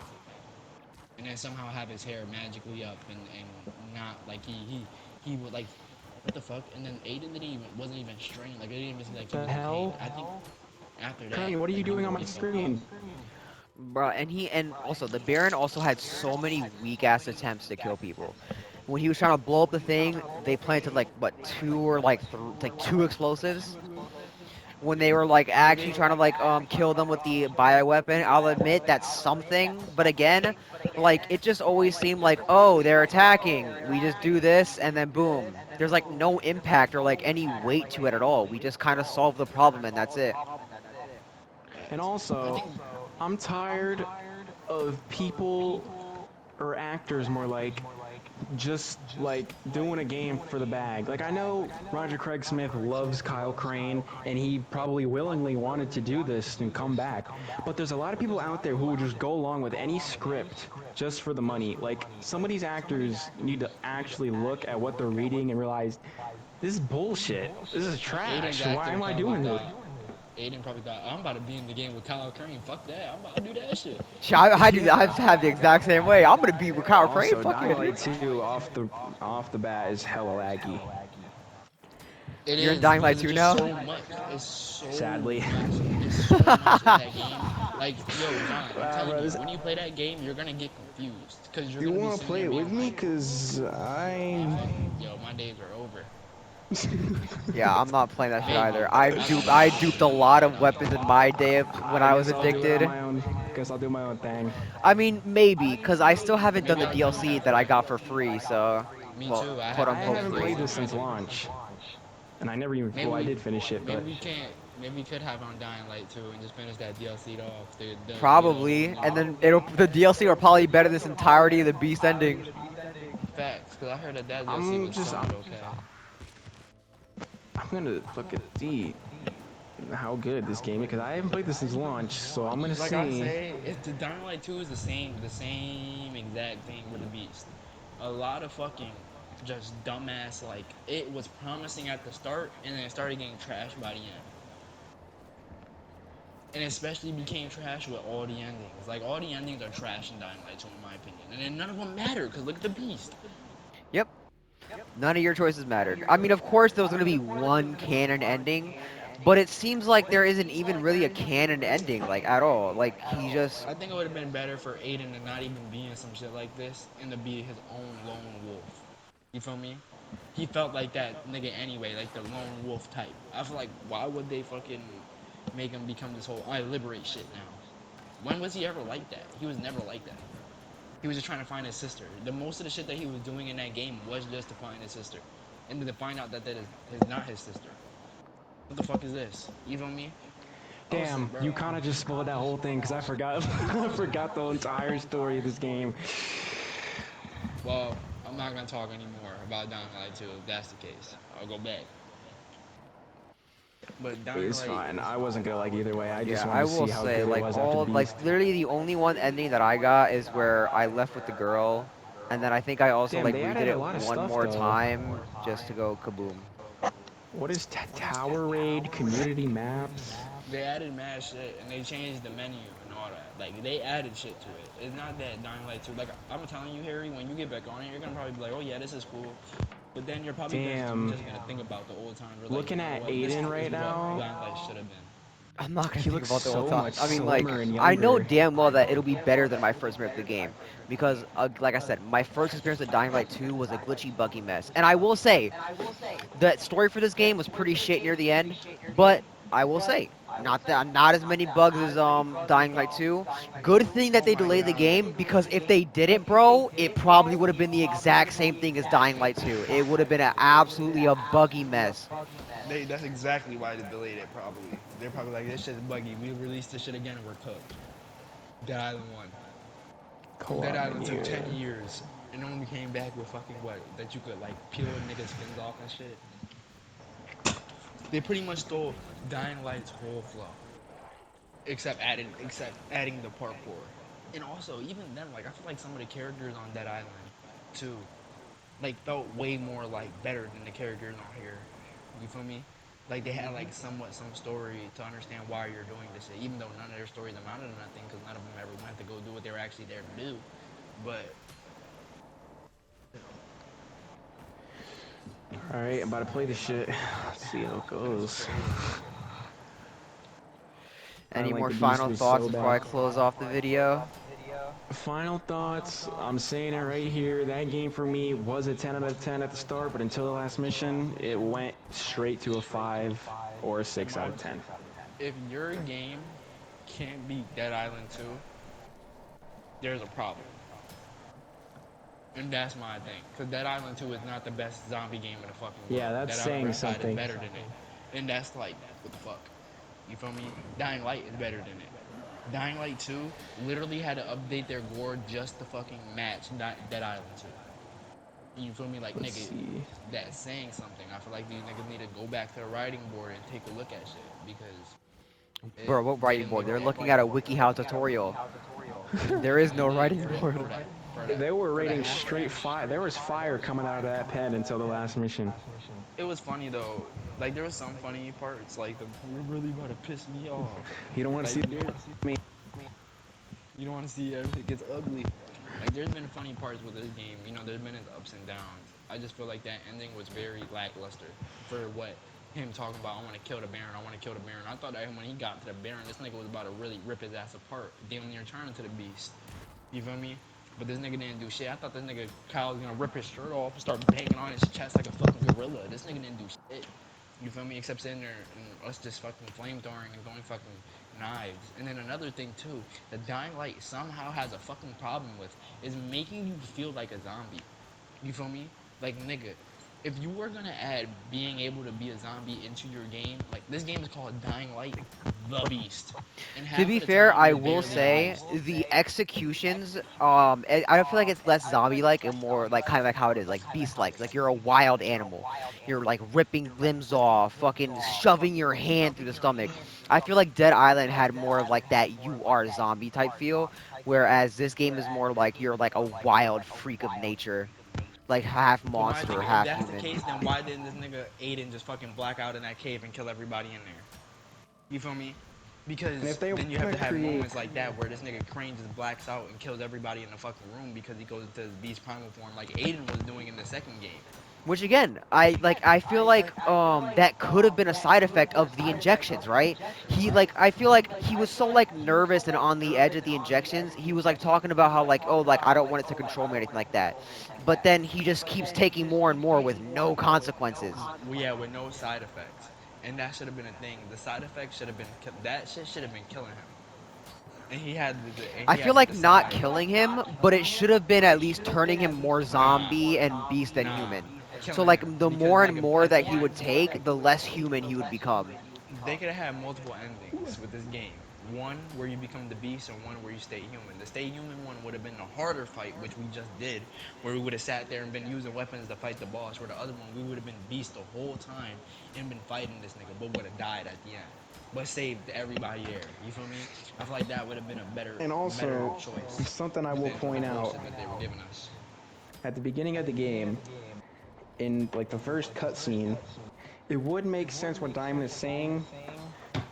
[SPEAKER 1] and then somehow have his hair magically up and not like he would like, what the fuck? And then Aiden wasn't even strained. Like, it didn't even seem like he
[SPEAKER 3] The
[SPEAKER 1] was in pain.
[SPEAKER 3] hell?
[SPEAKER 1] I think after that.
[SPEAKER 3] Crane, what are you
[SPEAKER 1] like,
[SPEAKER 3] doing on my
[SPEAKER 1] he felt
[SPEAKER 3] screen?
[SPEAKER 2] Bro, and also the Baron also had so many weak ass attempts to kill people. When he was trying to blow up the thing, they planted like what, two explosives. When they were like actually trying to like kill them with the bioweapon, I'll admit that's something. But again, like it just always seemed like, oh, they're attacking. We just do this and then boom. There's like no impact or like any weight to it at all. We just kind of solve the problem and that's it.
[SPEAKER 3] And also, I'm tired of people or actors more like just like doing a game for the bag. Like, I know Roger Craig Smith loves Kyle Crane and he probably willingly wanted to do this and come back, but there's a lot of people out there who will just go along with any script just for the money. Like, some of these actors need to actually look at what they're reading and realize this is bullshit. This is trash.
[SPEAKER 1] Aiden's
[SPEAKER 3] Why
[SPEAKER 1] acting
[SPEAKER 3] am I
[SPEAKER 1] probably
[SPEAKER 3] doing this?
[SPEAKER 1] thought- Aiden probably thought, I'm about to be in the game with Kyle Crane. Fuck that. I'm about to do that shit.
[SPEAKER 2] I do. I have the exact same way. I'm gonna be with Kyle Crane.
[SPEAKER 3] Also,
[SPEAKER 2] Fuck
[SPEAKER 3] Dying
[SPEAKER 2] yeah,
[SPEAKER 3] Light
[SPEAKER 2] dude.
[SPEAKER 3] 2 off the bat is hella laggy.
[SPEAKER 1] It
[SPEAKER 2] You're in
[SPEAKER 1] is,
[SPEAKER 2] Dying Light
[SPEAKER 1] because
[SPEAKER 2] 2
[SPEAKER 1] it's just
[SPEAKER 2] now?
[SPEAKER 1] So much. It's so
[SPEAKER 3] Sadly.
[SPEAKER 1] much. It's so much in that game. Like, yo, John, I'm
[SPEAKER 3] Bro,
[SPEAKER 1] telling you,
[SPEAKER 3] this-
[SPEAKER 1] when you play that game, you're gonna get confused. Because you're
[SPEAKER 3] You
[SPEAKER 1] gonna be
[SPEAKER 3] want to
[SPEAKER 1] sitting
[SPEAKER 3] play
[SPEAKER 1] there
[SPEAKER 3] it
[SPEAKER 1] being
[SPEAKER 3] with me?
[SPEAKER 1] like,
[SPEAKER 3] Cause
[SPEAKER 1] yo, my days are over.
[SPEAKER 2] Yeah, I'm not playing that shit
[SPEAKER 1] Maybe.
[SPEAKER 2] either. I duped a lot of weapons in my day when I was
[SPEAKER 3] guess I'll do it
[SPEAKER 2] addicted.
[SPEAKER 3] on my own. Guess I'll do my own thing.
[SPEAKER 2] I mean, maybe, because I still haven't done the
[SPEAKER 1] Maybe I can
[SPEAKER 2] DLC that I got for free, so.
[SPEAKER 1] Me
[SPEAKER 2] Well,
[SPEAKER 1] too.
[SPEAKER 2] quote
[SPEAKER 3] I
[SPEAKER 2] unquote
[SPEAKER 3] haven't
[SPEAKER 2] free.
[SPEAKER 3] played this since launch, and I never even.
[SPEAKER 1] Maybe
[SPEAKER 3] Well, I
[SPEAKER 1] we-
[SPEAKER 3] did finish it,
[SPEAKER 1] Maybe
[SPEAKER 3] but
[SPEAKER 1] we can't. Maybe we could have on Dying Light 2 and just finish that DLC off.
[SPEAKER 2] Probably, and then the DLC will probably be better than this entirety of the Beast ending.
[SPEAKER 1] Facts, because I heard that DLC
[SPEAKER 3] I'm
[SPEAKER 1] was
[SPEAKER 3] just-
[SPEAKER 1] solid, okay.
[SPEAKER 3] I'm gonna look at how good this game is, because I haven't played this since launch, so I'm gonna
[SPEAKER 1] Like
[SPEAKER 3] see.
[SPEAKER 1] I say, the Dying Light 2 is the same exact thing with the Beast. A lot of fucking just dumbass, like, it was promising at the start, and then it started getting trashed by the end. And especially became trash with all the endings. Like, all the endings are trash in Dying Light 2, in my opinion. And then none of them matter, because look at the Beast.
[SPEAKER 2] Yep. None of your choices mattered. I mean, of course, there was going to be one canon ending, but it seems like there isn't even really a canon ending, like, at all. Like, he just.
[SPEAKER 1] I think it would have been better for Aiden to not even be in some shit like this and to be his own lone wolf. You feel me? He felt like that nigga anyway, like the lone wolf type. I feel like why would they fucking make him become this whole I liberate shit now? When was he ever like that? He was never like that. He was just trying to find his sister. The most of the shit that he was doing in that game was just to find his sister, and then to find out that that is not his sister. What the fuck is this? You feel me? I was
[SPEAKER 3] Damn,
[SPEAKER 1] like, bro.
[SPEAKER 3] you kind of just spoiled that whole thing because I forgot. I forgot the entire story of this game.
[SPEAKER 1] Well, I'm not gonna talk anymore about Dying Light 2 if that's the case. I'll go back. But Dying
[SPEAKER 3] It's
[SPEAKER 1] Light,
[SPEAKER 3] fine. I wasn't gonna like either way. I just
[SPEAKER 2] Yeah,
[SPEAKER 3] wanted
[SPEAKER 2] I
[SPEAKER 3] to see
[SPEAKER 2] will
[SPEAKER 3] how
[SPEAKER 2] say,
[SPEAKER 3] good it
[SPEAKER 2] like,
[SPEAKER 3] was after
[SPEAKER 2] all, like,
[SPEAKER 3] Beast.
[SPEAKER 2] literally the only one ending that I got is where I left with the girl, and then I think I also,
[SPEAKER 3] Damn,
[SPEAKER 2] like,
[SPEAKER 3] they
[SPEAKER 2] redid
[SPEAKER 3] added a
[SPEAKER 2] it
[SPEAKER 3] lot of
[SPEAKER 2] one
[SPEAKER 3] stuff
[SPEAKER 2] more
[SPEAKER 3] though.
[SPEAKER 2] time just to go kaboom.
[SPEAKER 3] What is Tower Raid, community maps?
[SPEAKER 1] they added mad shit and they changed the menu and all that. Like they added shit to it. It's not that Dying Light 2. Like I'm telling you, Harry, when you get back on it, you're gonna probably be like, oh yeah, this is cool. But then you're probably
[SPEAKER 3] Damn.
[SPEAKER 1] just gonna think about the old times. Or like,
[SPEAKER 3] Looking
[SPEAKER 1] you know
[SPEAKER 3] at
[SPEAKER 1] what, this
[SPEAKER 3] Aiden
[SPEAKER 1] is
[SPEAKER 3] right
[SPEAKER 1] what
[SPEAKER 3] now,
[SPEAKER 1] Dying Light should have been.
[SPEAKER 2] I'm not gonna
[SPEAKER 3] he
[SPEAKER 2] think
[SPEAKER 3] looks
[SPEAKER 2] about the old
[SPEAKER 3] so
[SPEAKER 2] time.
[SPEAKER 3] much
[SPEAKER 2] I mean, like,
[SPEAKER 3] slimmer and
[SPEAKER 2] I know
[SPEAKER 3] younger.
[SPEAKER 2] damn well that it'll be better than my first experience with the game because, like I said, my first experience with Dying Light 2 was a glitchy, buggy mess. And I will say, the story for this game was pretty shit near the end, but I will say, not as many bugs as Dying Light 2. Good thing that
[SPEAKER 1] Oh
[SPEAKER 2] they
[SPEAKER 1] my
[SPEAKER 2] delayed the
[SPEAKER 1] god.
[SPEAKER 2] game because if they didn't, bro, it probably would have been the exact same thing as Dying Light 2. It would have been absolutely a buggy mess.
[SPEAKER 1] That's exactly why they delayed it. Probably they're probably like this shit's buggy. We released this shit again and we're cooked. Dead Island 1. Dead
[SPEAKER 3] Co-op
[SPEAKER 1] Island took
[SPEAKER 3] menu.
[SPEAKER 1] 10 years and only came back with fucking what? That you could like peel niggas' skins off and shit. They pretty much stole Dying Light's whole flow, except adding the parkour. And also, even then, like I feel like some of the characters on Dead Island, too, like felt way more like better than the characters on here. You feel me? Like they had like somewhat some story to understand why you're doing this shit, even though none of their stories amounted to nothing because none of them ever went to go do what they were actually there to do. But
[SPEAKER 3] Alright, I'm about to play this shit. Let's see how it goes.
[SPEAKER 2] Any
[SPEAKER 3] Like
[SPEAKER 2] more
[SPEAKER 3] the Beast
[SPEAKER 2] final
[SPEAKER 3] was
[SPEAKER 2] thoughts
[SPEAKER 3] so
[SPEAKER 2] before I
[SPEAKER 3] bad.
[SPEAKER 2] close off the video?
[SPEAKER 3] Final thoughts. I'm saying it right here. That game for me was a 10 out of 10 at the start, but until the last mission, it went straight to a 5 or a 6 out of 10.
[SPEAKER 1] if your game can't beat Dead Island 2, there's a problem. And that's my thing. Because Dead Island 2 is not the best zombie game in the fucking world.
[SPEAKER 3] Yeah, that's
[SPEAKER 1] Dead
[SPEAKER 3] saying
[SPEAKER 1] Island Red
[SPEAKER 3] something.
[SPEAKER 1] is better than it. And that's like, what the fuck? You feel me? Dying Light is better than it. Dying Light 2 literally had to update their gore just to fucking match Dead Island 2. You feel me? Like,
[SPEAKER 3] Let's
[SPEAKER 1] nigga,
[SPEAKER 3] see.
[SPEAKER 1] that's saying something. I feel like these niggas need to go back to the writing board and take a look at shit. Because
[SPEAKER 2] Bro, what
[SPEAKER 1] they
[SPEAKER 2] writing
[SPEAKER 1] didn't
[SPEAKER 2] board?
[SPEAKER 1] look
[SPEAKER 2] They're
[SPEAKER 1] at
[SPEAKER 2] looking at a WikiHow tutorial. There is no writing board.
[SPEAKER 3] They were
[SPEAKER 1] For
[SPEAKER 3] rating
[SPEAKER 1] that half
[SPEAKER 3] straight fire. There was fire coming out of that pen until the last mission.
[SPEAKER 1] It was funny though. Like there was some funny parts. Like you're really about to piss me off.
[SPEAKER 3] You don't want to see me.
[SPEAKER 1] You don't want to see everything gets ugly. Like there's been funny parts with this game. You know, there's been its ups and downs. I just feel like that ending was very lackluster for what him talking about. I want to kill the Baron. I want to kill the Baron. I thought that when he got to the Baron, this nigga was about to really rip his ass apart. Damn near turn into the beast. You feel me? But this nigga didn't do shit. I thought this nigga Kyle was gonna rip his shirt off and start banging on his chest like a fucking gorilla. This nigga didn't do shit. You feel me? Except sitting there and us just fucking flamethrowing and going fucking knives. And then another thing too, the Dying Light somehow has a fucking problem with is making you feel like a zombie. You feel me? Like nigga, if you were gonna add being able to be a zombie into your game, like this game is called Dying Light, the Beast. And
[SPEAKER 2] To
[SPEAKER 1] half
[SPEAKER 2] be
[SPEAKER 1] of the
[SPEAKER 2] fair,
[SPEAKER 1] time
[SPEAKER 2] I
[SPEAKER 1] you're
[SPEAKER 2] will
[SPEAKER 1] barely the
[SPEAKER 2] say
[SPEAKER 1] Beast.
[SPEAKER 2] the executions, I feel like it's less zombie-like and more like kind of like how it is, like beast-like. Like you're a wild animal. You're like ripping limbs off, fucking shoving your hand through the stomach. I feel like Dead Island had more of like that you are zombie type feel, whereas this game is more like you're like a wild freak of nature, like half
[SPEAKER 1] But my
[SPEAKER 2] monster,
[SPEAKER 1] thing, if
[SPEAKER 2] half
[SPEAKER 1] that's the
[SPEAKER 2] human.
[SPEAKER 1] case, then why didn't this nigga Aiden just fucking black out in that cave and kill everybody in there? You feel me? Because
[SPEAKER 3] And if they
[SPEAKER 1] then you have
[SPEAKER 3] want
[SPEAKER 1] to
[SPEAKER 3] to
[SPEAKER 1] have
[SPEAKER 3] create,
[SPEAKER 1] moments like that where this nigga Crane just blacks out and kills everybody in the fucking room because he goes into his beast primal form like Aiden was doing in the second game.
[SPEAKER 2] Which again, I feel like that could have been a side effect of the injections, right? I feel like he was so like nervous and on the edge of the injections. He was like talking about how like, oh, like I don't want it to control me or anything like that. But then he just keeps taking more and more with no consequences.
[SPEAKER 1] Well, yeah, with no side effects. And that should have been a thing. The side effects should have been that shit should have been killing him. And he had and
[SPEAKER 2] I
[SPEAKER 1] he
[SPEAKER 2] feel
[SPEAKER 1] had to
[SPEAKER 2] like not
[SPEAKER 1] decide.
[SPEAKER 2] killing him, but it should have been at least turning him more
[SPEAKER 1] Nah,
[SPEAKER 2] zombie and beast than
[SPEAKER 1] nah,
[SPEAKER 2] human. So
[SPEAKER 1] killing
[SPEAKER 2] like
[SPEAKER 1] him
[SPEAKER 2] the
[SPEAKER 1] because
[SPEAKER 2] more and
[SPEAKER 1] nigga,
[SPEAKER 2] more that he would take, the less human he would become.
[SPEAKER 1] they could have had multiple endings with this game. One where you become the beast, and one where you stay human. The stay human one would have been the harder fight, which we just did, where we would have sat there and been using weapons to fight the boss. Where the other one, we would have been beast the whole time and been fighting this nigga, but would have died at the end, but saved everybody there. You feel me? I feel like that would have been a
[SPEAKER 3] and
[SPEAKER 1] better
[SPEAKER 3] also
[SPEAKER 1] choice
[SPEAKER 3] something I will
[SPEAKER 1] than the
[SPEAKER 3] point out
[SPEAKER 1] bullshit that they were giving us.
[SPEAKER 3] at the beginning of the game, in like the first cutscene, it would make sense what Diamond is saying.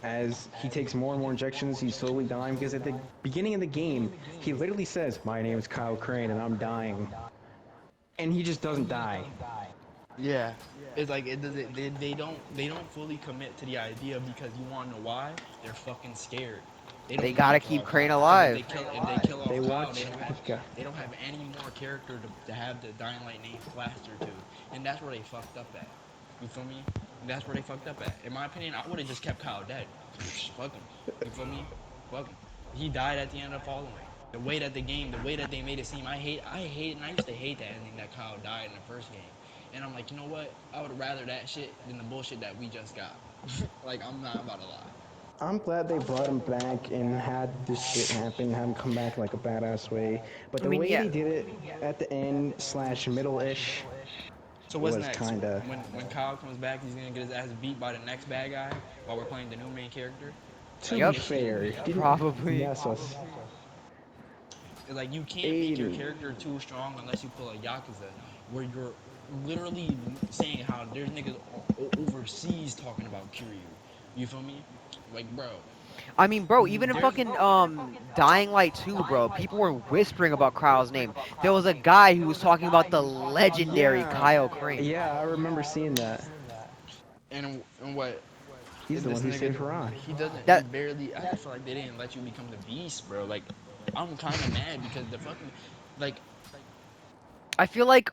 [SPEAKER 3] As he takes more and more injections, he's slowly dying. Because at the beginning of the game, he literally says, "My name is Kyle Crane, and I'm dying," and he just doesn't die.
[SPEAKER 1] Yeah, it's like it does. They don't fully commit to the idea because you want to know why? They're fucking scared. They
[SPEAKER 2] They
[SPEAKER 1] don't
[SPEAKER 2] gotta
[SPEAKER 1] want to
[SPEAKER 2] keep
[SPEAKER 1] kill
[SPEAKER 2] Crane
[SPEAKER 1] Kyle because
[SPEAKER 2] alive.
[SPEAKER 1] if they kill
[SPEAKER 3] They
[SPEAKER 1] off Kyle,
[SPEAKER 3] watch.
[SPEAKER 1] they don't have any more character to have the Dying Light name plastered to, and that's where they fucked up at. You feel me? That's where they fucked up at. In my opinion, I would have just kept Kyle dead. Fuck him. You feel me? Fuck him. He died at the end of following. The way that the game, the way that they made it seem, and I used to hate that ending that Kyle died in the first game. And I'm like, you know what? I would rather that shit than the bullshit that we just got. Like, I'm not about to lie.
[SPEAKER 3] I'm glad they brought him back and had this shit happen, had him come back like a badass way. But
[SPEAKER 2] I
[SPEAKER 3] the
[SPEAKER 2] mean,
[SPEAKER 3] way
[SPEAKER 2] yeah.
[SPEAKER 3] they did it at the end slash middle-ish
[SPEAKER 1] So what's
[SPEAKER 3] was
[SPEAKER 1] next?
[SPEAKER 3] kinda.
[SPEAKER 1] When Kyle comes back, he's gonna get his ass beat by the next bad guy while we're playing the new main character.
[SPEAKER 3] To
[SPEAKER 1] Like
[SPEAKER 3] be
[SPEAKER 2] Yup.
[SPEAKER 1] this shit,
[SPEAKER 3] fair, it didn't
[SPEAKER 2] Probably.
[SPEAKER 3] mess us.
[SPEAKER 1] like you can't make your
[SPEAKER 3] 80.
[SPEAKER 1] character too strong unless you pull a Yakuza, where you're literally saying how there's niggas overseas talking about Kiryu. You feel me? Like, bro,
[SPEAKER 2] I mean, bro, even in
[SPEAKER 1] there's
[SPEAKER 2] fucking Dying Light 2, bro, people were whispering about Kyle's name. There was a guy who was talking about the legendary
[SPEAKER 3] Yeah,
[SPEAKER 2] Kyle Crane.
[SPEAKER 3] yeah, I remember seeing that.
[SPEAKER 1] and what
[SPEAKER 3] He's the
[SPEAKER 1] this
[SPEAKER 3] one who
[SPEAKER 1] nigga,
[SPEAKER 3] saved Haran.
[SPEAKER 1] he
[SPEAKER 2] That
[SPEAKER 1] barely. I feel like they didn't let you become the beast, bro. Like, I'm kind of mad because the fucking, like,
[SPEAKER 2] I feel like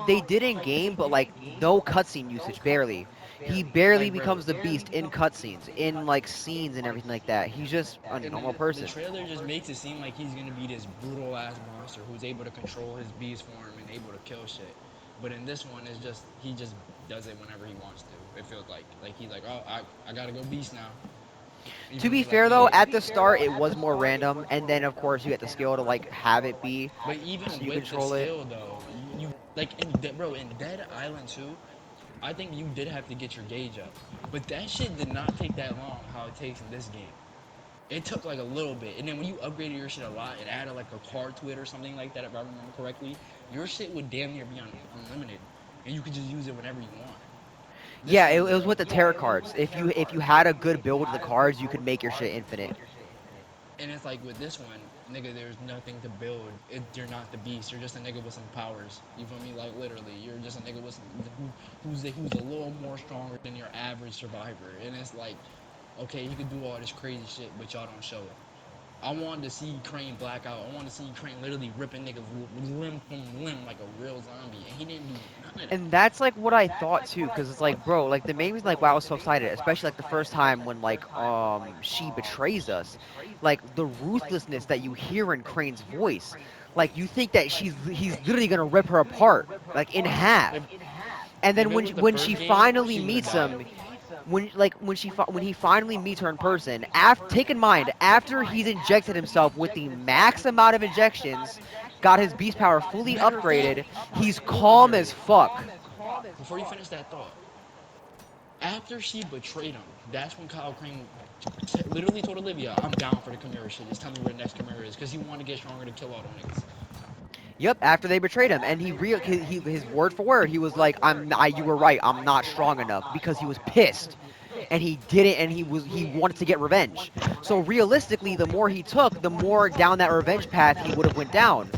[SPEAKER 2] they did in game, but like no cutscene usage, barely. He barely
[SPEAKER 1] like, bro.
[SPEAKER 2] becomes the beast in cutscenes, in like scenes and everything like that. He's just a
[SPEAKER 1] And
[SPEAKER 2] normal
[SPEAKER 1] the
[SPEAKER 2] person.
[SPEAKER 1] trailer just makes it seem like he's gonna be this brutal ass monster who's able to control his beast form and able to kill shit. But in this one, it's just he just does it whenever he wants to. It feels like he's like, oh, I gotta go beast now. You
[SPEAKER 2] To
[SPEAKER 1] feel
[SPEAKER 2] be
[SPEAKER 1] me? Like
[SPEAKER 2] fair though,
[SPEAKER 1] he.
[SPEAKER 2] at the start it was more random, and then of course you get the skill to like have it be
[SPEAKER 1] But even
[SPEAKER 2] so you
[SPEAKER 1] with the
[SPEAKER 2] control it.
[SPEAKER 1] skill though, you like bro in Dead Island 2, I think you did have to get your gauge up. But that shit did not take that long how it takes in this game. It took like a little bit, and then when you upgraded your shit a lot, it added like a card to it or something like that, if I remember correctly. Your shit would damn near be unlimited, and you could just use it whenever you want. This
[SPEAKER 2] Yeah,
[SPEAKER 1] one,
[SPEAKER 2] it was
[SPEAKER 1] bro,
[SPEAKER 2] with the tarot cards. If you had a good build with the cards, you could make your shit infinite.
[SPEAKER 1] and it's like with this one, nigga, there's nothing to build. You're not the beast. You're just a nigga with some powers. You feel me? Like literally, you're just a nigga with some, who's a little more stronger than your average survivor, and it's like, okay, you can do all this crazy shit, but y'all don't show it. I wanted to see Crane black out. I wanted to see Crane literally ripping niggas limb from limb like a real zombie, and he didn't do none of that.
[SPEAKER 2] And that's like what I thought too, because it's like, bro, like the main reason like why I was so excited, especially like the first time when like she betrays us, like the ruthlessness that you hear in Crane's voice, like you think that he's literally gonna rip her apart, like in half.
[SPEAKER 1] If,
[SPEAKER 2] And
[SPEAKER 1] if
[SPEAKER 2] then
[SPEAKER 1] it was the
[SPEAKER 2] when she
[SPEAKER 1] first game,
[SPEAKER 2] finally
[SPEAKER 1] she would have
[SPEAKER 2] meets
[SPEAKER 1] died.
[SPEAKER 2] him, when he finally meets her in person, after take in mind after he's injected himself with the max amount of injections, got his beast power fully
[SPEAKER 1] Matter of fact,
[SPEAKER 2] upgraded, he's calm as fuck.
[SPEAKER 1] before you finish that thought, after she betrayed him, that's when Kyle Crane literally told Olivia, "I'm down for the Chimera shit. Just tell me where the next Chimera is," because he wanted to get stronger to kill all them niggas.
[SPEAKER 2] Yep, after they betrayed him, and his word for word, he was like, you were right, I'm not strong enough," because he was pissed. and he didn't, and he wanted to get revenge. So realistically, the more he took, the more down that revenge path he would have went down.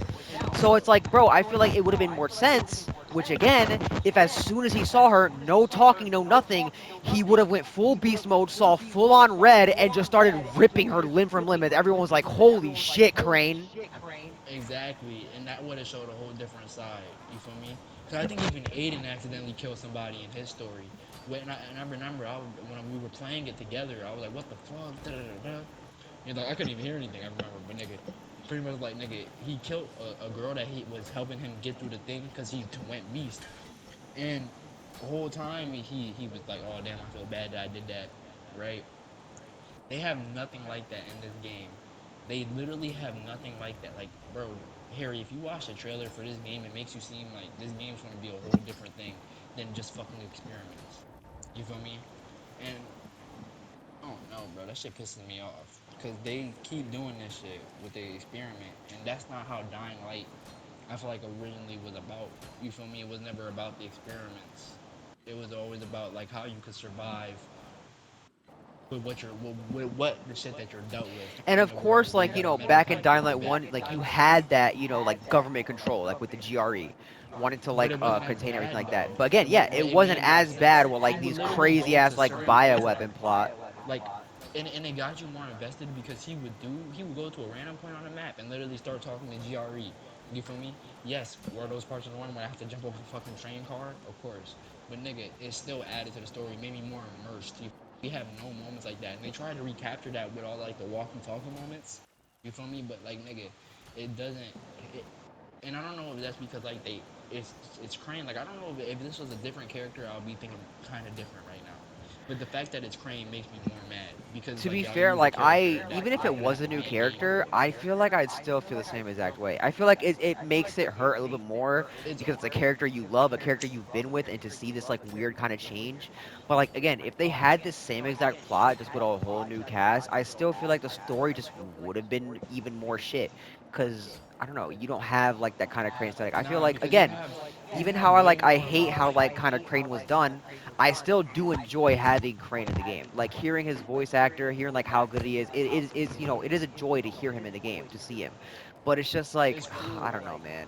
[SPEAKER 2] So it's like, bro, I feel like it would have been more sense. Which again, if as soon as he saw her, no talking, no nothing, he would have went full beast mode, saw full on red, and just started ripping her limb from limb. And everyone was like, "Holy shit, Crane!"
[SPEAKER 1] Exactly, and that would have showed a whole different side. You feel me? Because I think even Aiden accidentally killed somebody in his story. And I remember when we were playing it together, I was like, "What the fuck?" Da, da, da, da. You know, I couldn't even hear anything. I remember, but nigga, pretty much like nigga, he killed a girl that he was helping him get through the thing because he went beast, and the whole time he was like, "Oh damn, I feel bad that I did that," right? They have nothing like that in this game. They literally have nothing like that. Like, bro, Harry, if you watch the trailer for this game, it makes you seem like this game's gonna be a whole different thing than just fucking experiments. You feel me? And I don't know, bro. That shit pisses me off because they keep doing this shit with the experiment, and that's not how Dying Light, I feel like, originally was about. You feel me? It was never about the experiments. It was always about like how you could survive with what the shit that you're dealt with
[SPEAKER 2] And
[SPEAKER 1] in
[SPEAKER 2] of
[SPEAKER 1] the world
[SPEAKER 2] course,
[SPEAKER 1] where you
[SPEAKER 2] like,
[SPEAKER 1] have a mental
[SPEAKER 2] back in
[SPEAKER 1] type
[SPEAKER 2] Dying
[SPEAKER 1] like
[SPEAKER 2] Light
[SPEAKER 1] that.
[SPEAKER 2] 1, like, you had that, like, government control, like, with the GRE, wanting to,
[SPEAKER 1] But
[SPEAKER 2] like,
[SPEAKER 1] it wasn't as
[SPEAKER 2] contain everything
[SPEAKER 1] bad
[SPEAKER 2] like that.
[SPEAKER 1] though.
[SPEAKER 2] But again, yeah,
[SPEAKER 1] But
[SPEAKER 2] it
[SPEAKER 1] it
[SPEAKER 2] wasn't
[SPEAKER 1] made more
[SPEAKER 2] as bad
[SPEAKER 1] sense.
[SPEAKER 2] with, like,
[SPEAKER 1] You would
[SPEAKER 2] these
[SPEAKER 1] literally go
[SPEAKER 2] crazy-ass,
[SPEAKER 1] into
[SPEAKER 2] like,
[SPEAKER 1] certain places,
[SPEAKER 2] bioweapon plot.
[SPEAKER 1] like, and it got you more invested because he would go to a random point on the map and literally start talking to GRE. You feel me? Yes, were those parts of the one where I have to jump off a fucking train car? Of course. But nigga, it still added to the story, made me more immersed. We have no moments like that, and they tried to recapture that with all like the walkie-talkie moments. You feel me? But like nigga, it doesn't. It, and I don't know if that's because like it's Crane. Like I don't know if this was a different character, I'll be thinking kind of different right now. But the fact that it's Crane makes me more mad because
[SPEAKER 2] To
[SPEAKER 1] like
[SPEAKER 2] be
[SPEAKER 1] y'all
[SPEAKER 2] fair,
[SPEAKER 1] use a
[SPEAKER 2] like,
[SPEAKER 1] character that
[SPEAKER 2] even if it
[SPEAKER 1] ended up
[SPEAKER 2] was a new
[SPEAKER 1] being made
[SPEAKER 2] character, I feel like I'd still feel the same exact way. I feel like it makes it hurt a little bit more
[SPEAKER 1] it's
[SPEAKER 2] because it's a character you love, a character you've been with, and to see this, like, weird kind of change. But, like, again, if they had this same exact plot, just with a whole new cast, I still feel like the story just would have been even more shit. Because, I don't know, you don't have, like, that kind of Crane aesthetic. I feel
[SPEAKER 1] nah
[SPEAKER 2] like,
[SPEAKER 1] because
[SPEAKER 2] again,
[SPEAKER 1] you
[SPEAKER 2] even
[SPEAKER 1] have
[SPEAKER 2] how
[SPEAKER 1] way
[SPEAKER 2] I
[SPEAKER 1] more
[SPEAKER 2] hate how, like, kind of Crane was done, I still do enjoy having Crane in the game. Like, hearing his voice actor, hearing like how good he is, it is a joy to hear him in the game, to see him. But it's just like,
[SPEAKER 1] it's cool.
[SPEAKER 2] I don't know, man.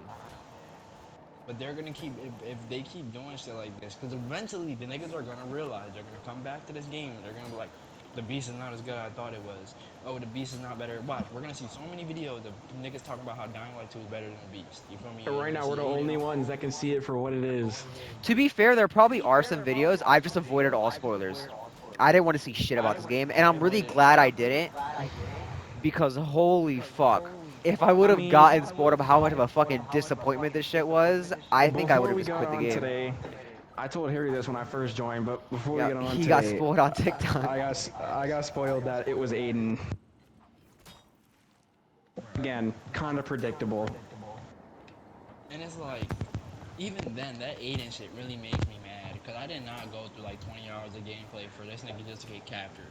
[SPEAKER 1] But they're gonna keep if they keep doing shit like this, because eventually the niggas are gonna realize they're gonna come back to this game and they're gonna be like, the beast is not as good as I thought it was. Oh, the beast is not better. Watch, we're gonna see so many videos of niggas talking about how Dying Light 2 is better than the beast. You feel me?
[SPEAKER 3] And
[SPEAKER 1] You're
[SPEAKER 3] right
[SPEAKER 1] gonna
[SPEAKER 3] now, we're
[SPEAKER 1] see
[SPEAKER 3] the only
[SPEAKER 1] Aiden.
[SPEAKER 3] ones that can see it for what it is.
[SPEAKER 2] To be fair, there probably are some videos. I've just avoided all spoilers. I didn't want to see shit about this game, and I'm really glad I didn't because holy fuck. If I would
[SPEAKER 3] I
[SPEAKER 2] have
[SPEAKER 3] mean,
[SPEAKER 2] gotten spoiled about how much of a fucking disappointment this shit was, I think I would
[SPEAKER 3] before
[SPEAKER 2] have
[SPEAKER 3] we
[SPEAKER 2] just
[SPEAKER 3] got
[SPEAKER 2] quit the
[SPEAKER 3] on
[SPEAKER 2] game.
[SPEAKER 3] today, I told Harry this when I first joined, but before we
[SPEAKER 2] Yeah,
[SPEAKER 3] get on
[SPEAKER 2] he got
[SPEAKER 3] today,
[SPEAKER 2] spoiled on TikTok.
[SPEAKER 3] I got spoiled that it was Aiden. Again, kind of predictable.
[SPEAKER 1] And it's like, even then, that Aiden shit really makes me mad because I did not go through like 20 hours of gameplay for this nigga just to get captured.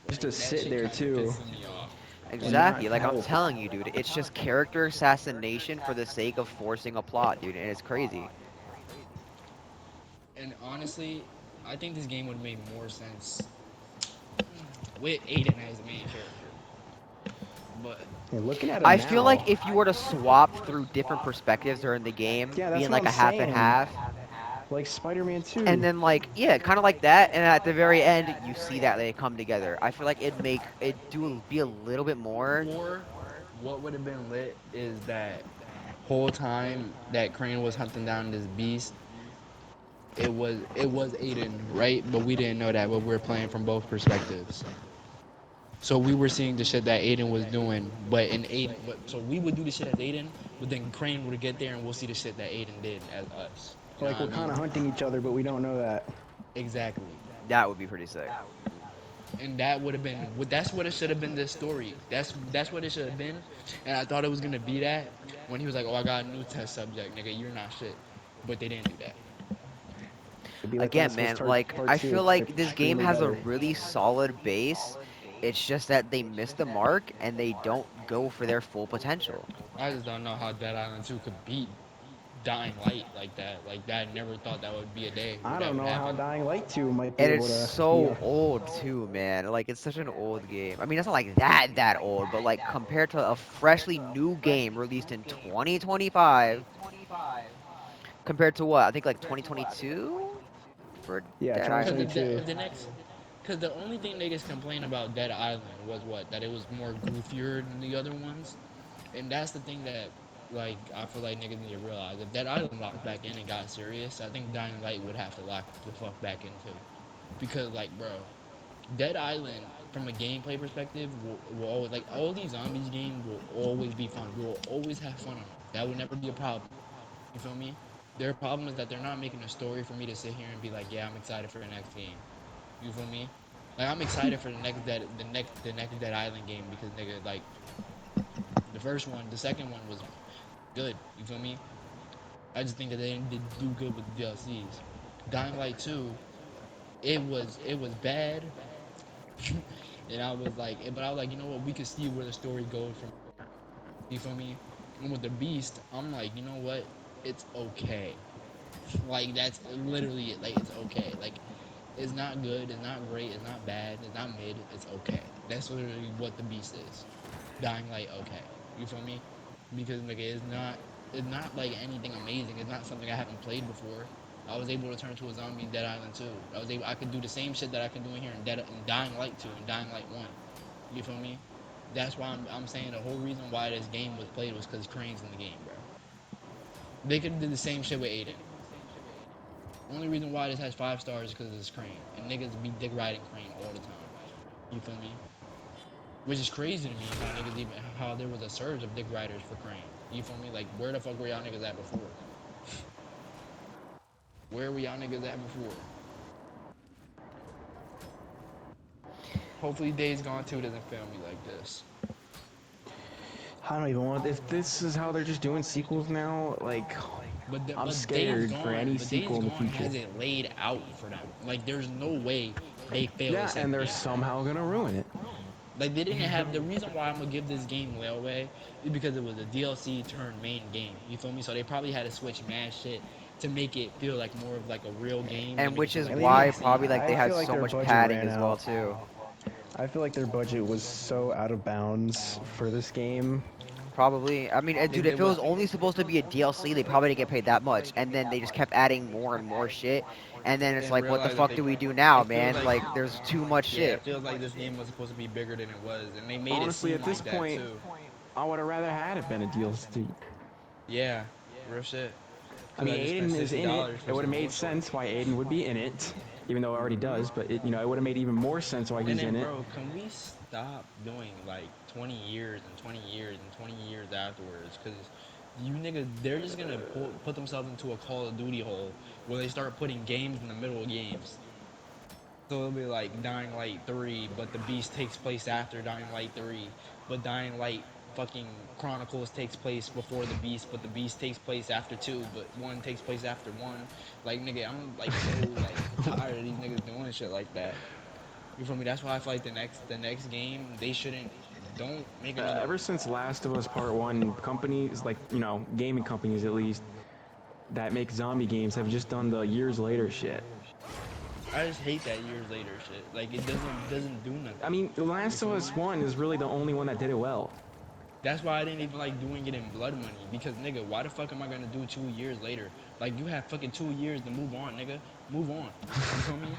[SPEAKER 3] Just
[SPEAKER 1] Like
[SPEAKER 3] to
[SPEAKER 1] that
[SPEAKER 3] sit
[SPEAKER 1] shit
[SPEAKER 3] there
[SPEAKER 1] kind of
[SPEAKER 3] too
[SPEAKER 1] pisses me off.
[SPEAKER 3] and not
[SPEAKER 2] Exactly. Like I'm
[SPEAKER 3] help.
[SPEAKER 2] telling you, dude, it's just character assassination for the sake of forcing a plot, dude, and it's crazy.
[SPEAKER 1] And honestly, I think this game would have made more sense with Aiden as the main character. But
[SPEAKER 3] Hey, looking at him
[SPEAKER 2] I feel like
[SPEAKER 3] now,
[SPEAKER 2] if you were to swap through different perspectives during the game,
[SPEAKER 3] yeah, that's
[SPEAKER 2] being
[SPEAKER 3] what
[SPEAKER 2] like
[SPEAKER 3] I'm
[SPEAKER 2] a half and
[SPEAKER 3] saying.
[SPEAKER 2] half,
[SPEAKER 3] Like Spider-Man 2.
[SPEAKER 2] and then like yeah, kind of like that, and at the very end you see that they come together. I feel like it'd make it do be a little bit more.
[SPEAKER 1] or what would have been lit is that whole time that Crane was hunting down this beast, it was Aiden, right? But we didn't know that, but we were playing from both perspectives. So we were seeing the shit that Aiden was doing, but in Aiden, so we would do the shit as Aiden, but then Crane would get there and we'll see the shit that Aiden did as us. You know
[SPEAKER 3] Like
[SPEAKER 1] what I
[SPEAKER 3] we're kind
[SPEAKER 1] mean?
[SPEAKER 3] of hunting each other, but we don't know that.
[SPEAKER 1] Exactly.
[SPEAKER 2] That would be pretty sick.
[SPEAKER 1] And that would have been, that's what it should have been. This story. That's what it should have been. And I thought it was gonna be that when he was like, "Oh, I got a new test subject, nigga. You're not shit." But they didn't do that.
[SPEAKER 3] It'd be like
[SPEAKER 2] Again,
[SPEAKER 3] Last of Us
[SPEAKER 2] man, like
[SPEAKER 3] Part
[SPEAKER 2] I
[SPEAKER 3] 2,
[SPEAKER 2] feel like this game
[SPEAKER 3] extremely
[SPEAKER 2] has a
[SPEAKER 3] better.
[SPEAKER 2] really solid base. It's just that they miss the mark and they don't go for their full potential.
[SPEAKER 1] I just don't know how Dead Island 2 could beat Dying Light like that. Like that, I never thought that would be a day where
[SPEAKER 3] I
[SPEAKER 1] that
[SPEAKER 3] don't
[SPEAKER 1] would
[SPEAKER 3] know how
[SPEAKER 1] happen.
[SPEAKER 3] Dying Light 2 might be
[SPEAKER 2] And
[SPEAKER 3] able
[SPEAKER 2] it's
[SPEAKER 3] to be
[SPEAKER 2] so
[SPEAKER 3] a.
[SPEAKER 2] old too, man. Like it's such an old game. I mean, it's not like that old, but like compared to a freshly new game released in 2025, compared to what? I think like 2022 for
[SPEAKER 3] Yeah,
[SPEAKER 2] Dead
[SPEAKER 1] Cause
[SPEAKER 2] Island.
[SPEAKER 3] 2022.
[SPEAKER 1] the next, cause the only thing niggas complain about Dead Island was what, that it was more goofier than the other ones, and that's the thing that like I feel like niggas need to realize. If Dead Island locked back in and got serious, I think Dying Light would have to lock the fuck back in too, because like bro, Dead Island from a gameplay perspective will always like all these zombies games will always be fun. We will always have fun on them. That would never be a problem. You feel me? Their problem is that they're not making a story for me to sit here and be like, yeah, I'm excited for the next game. You feel me? Like I'm excited for the next Dead Island game because nigga like the first one, the second one was good. You feel me? I just think that they didn't do good with the DLCs. Dying Light 2, it was bad, and I was like, but I was like, you know what? We could see where the story goes from. You feel me? And with the Beast, I'm like, you know what? It's okay. Like that's literally it. Like it's okay. Like it's not good. It's not great. It's not bad. It's not mid. It's okay. That's literally what the Beast is. Dying Light, okay. You feel me? Because like it's not like anything amazing. It's not something I haven't played before. I was able to turn to a zombie in Dead Island 2. I could do the same shit that I can do in here in Dying Light 2 and Dying Light 1. You feel me? That's why I'm saying the whole reason why this game was played was because Crane's in the game, bro. They could have did the same shit with Aiden. Only reason why this has 5 stars is because it's Crane. And niggas be dick riding Crane all the time. You feel me? Which is crazy to me how there was a surge of dick riders for Crane. You feel me? Like where the fuck were y'all niggas at before? Where were y'all niggas at before? Hopefully Days Gone 2 doesn't fail me like this.
[SPEAKER 3] I don't even want. If this is how they're just doing sequels now, like, I'm
[SPEAKER 1] Days
[SPEAKER 3] scared
[SPEAKER 1] Gone,
[SPEAKER 3] for any
[SPEAKER 1] but Days
[SPEAKER 3] sequel in the
[SPEAKER 1] Gone
[SPEAKER 3] future.
[SPEAKER 1] has it laid out for them. Like there's no way they fail
[SPEAKER 3] Yeah,
[SPEAKER 1] this
[SPEAKER 3] and they're
[SPEAKER 1] game.
[SPEAKER 3] somehow gonna ruin it.
[SPEAKER 1] Like they didn't have the reason why I'm gonna give this game layaway is because it was a DLC turned main game. You feel me? So they probably had to switch mad shit to make it feel like more of like a real game than
[SPEAKER 2] And
[SPEAKER 1] make it
[SPEAKER 2] which
[SPEAKER 1] feel
[SPEAKER 2] is
[SPEAKER 1] like
[SPEAKER 3] And
[SPEAKER 1] a
[SPEAKER 3] they need.
[SPEAKER 2] why
[SPEAKER 1] DLC.
[SPEAKER 2] probably like
[SPEAKER 3] I
[SPEAKER 2] they had
[SPEAKER 3] feel like
[SPEAKER 2] so
[SPEAKER 3] their
[SPEAKER 2] much
[SPEAKER 3] budget
[SPEAKER 2] padding
[SPEAKER 3] ran
[SPEAKER 2] as well
[SPEAKER 3] out.
[SPEAKER 2] too.
[SPEAKER 3] I feel like their budget was so out of bounds for this game.
[SPEAKER 2] Probably. I mean, dude,
[SPEAKER 1] They
[SPEAKER 2] if it
[SPEAKER 1] was
[SPEAKER 2] was only supposed to be a DLC, they probably didn't get paid that much. And then they just kept adding more and more shit. And then it's
[SPEAKER 1] and
[SPEAKER 2] like, what the
[SPEAKER 1] realized that
[SPEAKER 2] fuck
[SPEAKER 1] they
[SPEAKER 2] do we do now,
[SPEAKER 1] it feels
[SPEAKER 2] man?
[SPEAKER 1] like
[SPEAKER 2] Like, there's too much
[SPEAKER 1] yeah, it
[SPEAKER 2] shit.
[SPEAKER 1] feels like this game was supposed to be bigger than it was, and they made it
[SPEAKER 3] Honestly,
[SPEAKER 1] seem
[SPEAKER 3] at this
[SPEAKER 1] like that
[SPEAKER 3] point,
[SPEAKER 1] too.
[SPEAKER 3] I would have rather had it been a DLC.
[SPEAKER 1] Yeah, real shit.
[SPEAKER 3] I
[SPEAKER 1] Cause I
[SPEAKER 3] mean,
[SPEAKER 1] just spent
[SPEAKER 3] Aiden is in it.
[SPEAKER 1] $60
[SPEAKER 3] It
[SPEAKER 1] for
[SPEAKER 3] would have
[SPEAKER 1] some
[SPEAKER 3] made
[SPEAKER 1] bullshit.
[SPEAKER 3] sense why Aiden would be in it, even though it already does. But it would have made even more sense why
[SPEAKER 1] And
[SPEAKER 3] he's
[SPEAKER 1] then,
[SPEAKER 3] in it.
[SPEAKER 1] bro, can we stop doing like 20 years and 20 years and 20 years afterwards? Because you niggas, they're just gonna put themselves into a Call of Duty hole where they start putting games in the middle of games. So it'll be like Dying Light 3, but the Beast takes place after Dying Light 3. But Dying Light fucking Chronicles takes place before the Beast, but the Beast takes place after 2, but 1 takes place after 1. Like, nigga, I'm like so like tired of these niggas doing shit like that. You feel me? That's why I feel like the next game they shouldn't don't make another.
[SPEAKER 3] Ever since Last of Us Part 1, companies, like, gaming companies at least, that make zombie games have just done the years later shit.
[SPEAKER 1] I just hate that years later shit. Like it doesn't do nothing.
[SPEAKER 3] I mean, The Last of Us 1 is really the only one that did it well.
[SPEAKER 1] That's why I didn't even like doing it in Blood Money because nigga, why the fuck am I gonna do 2 years later? Like you have fucking 2 years to move on, nigga. Move on. You feel me?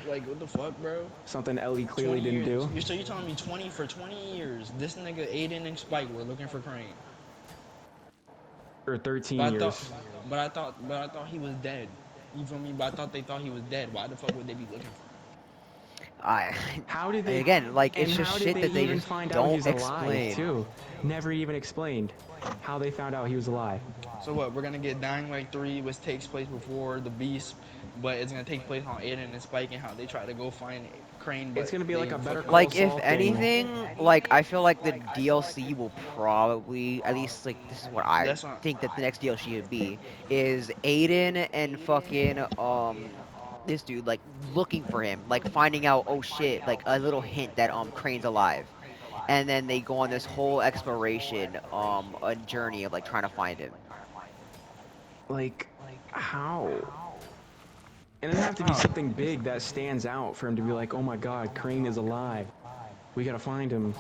[SPEAKER 1] Like what the fuck, bro?
[SPEAKER 3] Something Ellie clearly
[SPEAKER 1] 20
[SPEAKER 3] didn't
[SPEAKER 1] years.
[SPEAKER 3] do.
[SPEAKER 1] So you're telling me 20 years? This nigga Aiden and Spike were looking for Crane.
[SPEAKER 3] Or 13
[SPEAKER 1] But I
[SPEAKER 3] years.
[SPEAKER 1] thought, but I thought he was dead. You feel me? But I thought they thought he was dead. Why the fuck would they be looking for
[SPEAKER 2] I
[SPEAKER 3] How did they?
[SPEAKER 2] again, like
[SPEAKER 3] And
[SPEAKER 2] it's just
[SPEAKER 3] how did
[SPEAKER 2] shit
[SPEAKER 3] they
[SPEAKER 2] that they
[SPEAKER 3] even
[SPEAKER 2] just
[SPEAKER 3] find out
[SPEAKER 2] don't
[SPEAKER 3] he's alive
[SPEAKER 2] explain.
[SPEAKER 3] too? Never even explained how they found out he was alive.
[SPEAKER 1] him? So what? We're gonna get Dying Light 3, which takes place before the Beast, but it's gonna take place on Aiden and Spike and how they try to go find Crane. But
[SPEAKER 3] It's gonna be like a Better Call
[SPEAKER 2] Like if
[SPEAKER 3] Saul thing.
[SPEAKER 2] anything, like I feel like the DLC will probably, at least like this is what I
[SPEAKER 1] That's not.
[SPEAKER 2] think that the next DLC would be, is Aiden and fucking this dude like looking for him, like finding out, oh shit, like a little hint that Crane's alive. And then they go on this whole exploration, a journey of like trying to find him.
[SPEAKER 3] Like, how? And it'd have to be something big that stands out for him to be like, oh my god, Crane is alive. We gotta find him.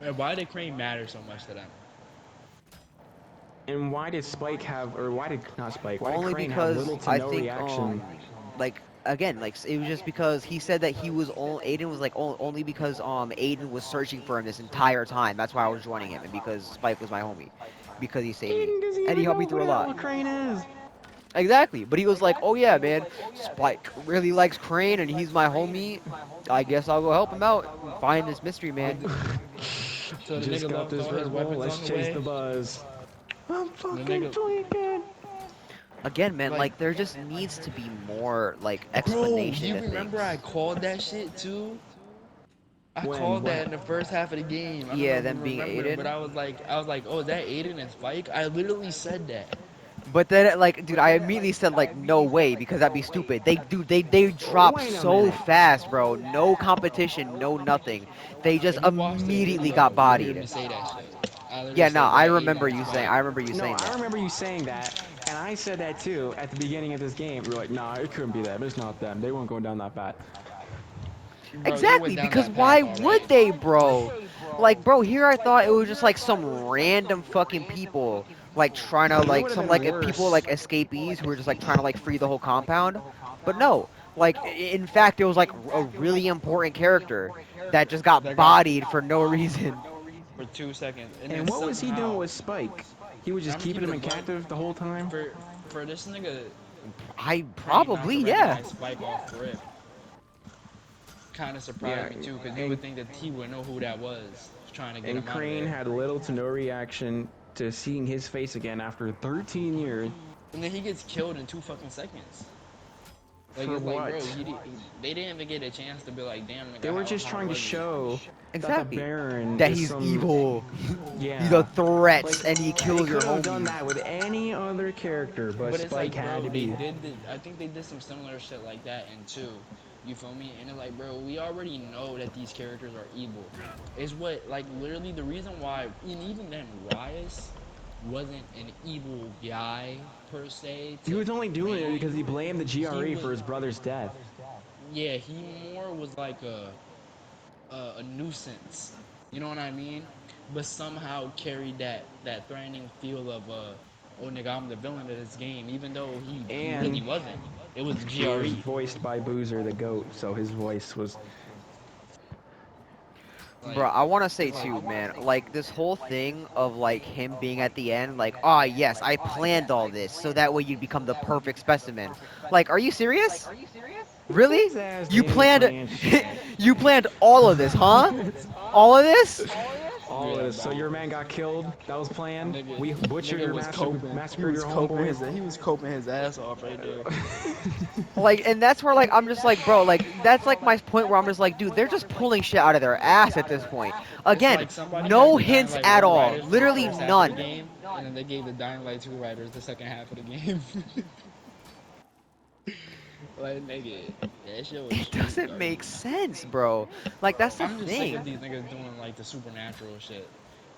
[SPEAKER 1] Man, why did Crane matter so much to them?
[SPEAKER 3] And why did Spike have, or why did, not Spike, why did
[SPEAKER 2] Only
[SPEAKER 3] Crane have
[SPEAKER 2] because
[SPEAKER 3] little to
[SPEAKER 2] I
[SPEAKER 3] no
[SPEAKER 2] think
[SPEAKER 3] reaction?
[SPEAKER 2] like again, like it was just because he said that he was Aiden was like only because Aiden was searching for him this entire time. That's why I was joining him, and because Spike was my homie, because he saved me
[SPEAKER 3] Aiden doesn't
[SPEAKER 2] and he
[SPEAKER 3] even
[SPEAKER 2] helped me
[SPEAKER 3] know who
[SPEAKER 2] through a
[SPEAKER 3] the hell
[SPEAKER 2] lot.
[SPEAKER 3] Crane is.
[SPEAKER 2] Exactly, but he was like, "Oh yeah, man, Spike really likes Crane, and he's my homie. I guess I'll go help him out and find this mystery
[SPEAKER 1] Oh,
[SPEAKER 2] man."
[SPEAKER 1] so the
[SPEAKER 3] Just
[SPEAKER 1] nigga
[SPEAKER 3] got
[SPEAKER 1] left
[SPEAKER 3] this
[SPEAKER 1] all his
[SPEAKER 3] Red Bull,
[SPEAKER 1] weapons
[SPEAKER 3] let's
[SPEAKER 1] on the
[SPEAKER 3] chase
[SPEAKER 1] way.
[SPEAKER 3] the buzz. I'm
[SPEAKER 1] The
[SPEAKER 3] fucking
[SPEAKER 1] nigga,
[SPEAKER 3] tweaking.
[SPEAKER 2] Again, man,
[SPEAKER 1] like,
[SPEAKER 2] like there just needs to be more like
[SPEAKER 1] bro,
[SPEAKER 2] explanation
[SPEAKER 1] you
[SPEAKER 2] to
[SPEAKER 1] remember I
[SPEAKER 2] things.
[SPEAKER 1] called that shit too? I
[SPEAKER 3] When?
[SPEAKER 1] called
[SPEAKER 3] What?
[SPEAKER 1] that in the first half of the game. I don't know
[SPEAKER 2] Yeah,
[SPEAKER 1] if you
[SPEAKER 2] them being
[SPEAKER 1] remember, but
[SPEAKER 2] Aiden.
[SPEAKER 1] I was like, oh, is that Aiden and Spike? I literally said that.
[SPEAKER 2] But then, like, dude, I immediately said, like, no way, because that'd be stupid. They drop
[SPEAKER 3] Wait a
[SPEAKER 2] so
[SPEAKER 3] minute.
[SPEAKER 2] fast, bro. No competition, no nothing. They just
[SPEAKER 1] If you watch the
[SPEAKER 2] immediately
[SPEAKER 1] video,
[SPEAKER 2] got
[SPEAKER 1] you'll hear me
[SPEAKER 2] bodied.
[SPEAKER 1] say that shit. I literally
[SPEAKER 2] Yeah, no,
[SPEAKER 1] said, is
[SPEAKER 2] I
[SPEAKER 1] that Aiden
[SPEAKER 2] remember
[SPEAKER 1] and
[SPEAKER 2] you saying.
[SPEAKER 1] Spike?
[SPEAKER 2] I remember you
[SPEAKER 3] No,
[SPEAKER 2] saying
[SPEAKER 3] I
[SPEAKER 2] that.
[SPEAKER 3] remember you saying that, and I said that too at the beginning of this game. We were like, nah, it couldn't be them. It's not them. They won't go down that path.
[SPEAKER 1] Bro, they went
[SPEAKER 2] Exactly,
[SPEAKER 1] down
[SPEAKER 2] because
[SPEAKER 1] that path
[SPEAKER 2] why
[SPEAKER 1] already.
[SPEAKER 2] would they, bro? Like, bro, here I thought it was just like some random fucking people, like trying to
[SPEAKER 3] You know what
[SPEAKER 2] like
[SPEAKER 3] would have
[SPEAKER 2] some
[SPEAKER 3] been
[SPEAKER 2] like people
[SPEAKER 3] worse?
[SPEAKER 2] like escapees who were just like trying to like free the whole compound. But no, like in fact, it was like a really important character that just got
[SPEAKER 1] That got
[SPEAKER 2] bodied for no reason.
[SPEAKER 1] for 2 seconds, and then
[SPEAKER 3] And what was he doing
[SPEAKER 1] somehow,
[SPEAKER 3] with Spike? He was
[SPEAKER 1] I'm
[SPEAKER 3] just
[SPEAKER 1] gonna keep
[SPEAKER 3] keeping
[SPEAKER 1] it
[SPEAKER 3] him
[SPEAKER 1] a
[SPEAKER 3] in
[SPEAKER 1] buck.
[SPEAKER 3] captive the whole time?
[SPEAKER 1] For this nigga
[SPEAKER 2] I
[SPEAKER 1] Crane not
[SPEAKER 2] probably,
[SPEAKER 1] to
[SPEAKER 2] yeah.
[SPEAKER 1] recognize Spike off rip, kind of
[SPEAKER 3] Yeah,
[SPEAKER 1] surprised me too, because you
[SPEAKER 3] and
[SPEAKER 1] would think that he would know who that was trying to get
[SPEAKER 3] and
[SPEAKER 1] him out of
[SPEAKER 3] Crane
[SPEAKER 1] there.
[SPEAKER 3] had little to no reaction to seeing his face again after 13 years.
[SPEAKER 1] And then he gets killed in 2 fucking seconds. Like,
[SPEAKER 3] For
[SPEAKER 1] it's like, bro,
[SPEAKER 3] what?
[SPEAKER 1] they didn't even get a chance to be like, damn,
[SPEAKER 3] They
[SPEAKER 1] nigga,
[SPEAKER 3] were
[SPEAKER 1] how
[SPEAKER 3] just
[SPEAKER 1] hard
[SPEAKER 3] trying to
[SPEAKER 1] was he?
[SPEAKER 3] show that the
[SPEAKER 2] Exactly.
[SPEAKER 3] Baron
[SPEAKER 2] That
[SPEAKER 3] is
[SPEAKER 2] he's
[SPEAKER 3] some.
[SPEAKER 2] evil. He's a
[SPEAKER 3] Yeah.
[SPEAKER 2] threat
[SPEAKER 3] Like,
[SPEAKER 2] and he
[SPEAKER 3] they
[SPEAKER 2] kills your
[SPEAKER 3] could have done
[SPEAKER 2] homies.
[SPEAKER 3] that with any other character, but
[SPEAKER 1] But it's
[SPEAKER 3] Spike
[SPEAKER 1] like,
[SPEAKER 3] had
[SPEAKER 1] bro,
[SPEAKER 3] to be.
[SPEAKER 1] I think they did some similar shit like that in 2. You feel me? And it's like, bro, we already know that these characters are evil. It's what, like, literally the reason why, and even then, Rias wasn't an evil guy, per se,
[SPEAKER 3] He
[SPEAKER 1] to
[SPEAKER 3] was only doing it because
[SPEAKER 1] Crane.
[SPEAKER 3] he blamed the
[SPEAKER 1] He
[SPEAKER 3] GRE
[SPEAKER 1] was,
[SPEAKER 3] for his brother's death.
[SPEAKER 1] yeah, he more was like a nuisance. You know what I mean? But somehow carried that threatening feel of oh nigga, I'm the villain of this game, even though he really
[SPEAKER 3] And
[SPEAKER 1] wasn't. It was
[SPEAKER 3] he was
[SPEAKER 1] GRE.
[SPEAKER 3] voiced by Boozer the Goat, so his voice was.
[SPEAKER 1] Like,
[SPEAKER 2] Bro, I want to say
[SPEAKER 1] it's like,
[SPEAKER 2] too, man, like this whole thing of like him being at the end, like, ah, yes, I planned all this so that way you'd become the perfect specimen. Like, are you serious? Really?
[SPEAKER 3] His ass
[SPEAKER 2] You
[SPEAKER 3] didn't
[SPEAKER 2] planned,
[SPEAKER 3] plan shit.
[SPEAKER 2] you planned all of this, huh? All of this?
[SPEAKER 3] All of
[SPEAKER 1] yeah,
[SPEAKER 3] this. So
[SPEAKER 1] bro.
[SPEAKER 3] your man got killed. That was planned.
[SPEAKER 1] Nigga,
[SPEAKER 3] We butchered
[SPEAKER 1] nigga
[SPEAKER 3] your
[SPEAKER 1] was
[SPEAKER 3] master,
[SPEAKER 1] coping. He
[SPEAKER 3] massacred
[SPEAKER 1] was
[SPEAKER 3] your
[SPEAKER 1] coping
[SPEAKER 3] homeboys.
[SPEAKER 1] he was coping his ass off right there.
[SPEAKER 2] Like, and that's where like I'm just like, bro, like that's like my point where I'm just like, dude, they're just pulling shit out of their ass at this point.
[SPEAKER 1] It's
[SPEAKER 2] Again,
[SPEAKER 1] like somebody had
[SPEAKER 2] no
[SPEAKER 1] the Dying
[SPEAKER 2] hints
[SPEAKER 1] Light
[SPEAKER 2] at
[SPEAKER 1] 1
[SPEAKER 2] all,
[SPEAKER 1] writers for the
[SPEAKER 2] literally
[SPEAKER 1] first half of the
[SPEAKER 2] none.
[SPEAKER 1] game, and then they gave the Dying Light 2 writers the second half of the game. Like, nigga, that shit was
[SPEAKER 2] It
[SPEAKER 1] straight
[SPEAKER 2] doesn't
[SPEAKER 1] garbage.
[SPEAKER 2] make sense, bro. Like that's the
[SPEAKER 1] I'm just sick of
[SPEAKER 2] thing.
[SPEAKER 1] these niggas doing like the supernatural shit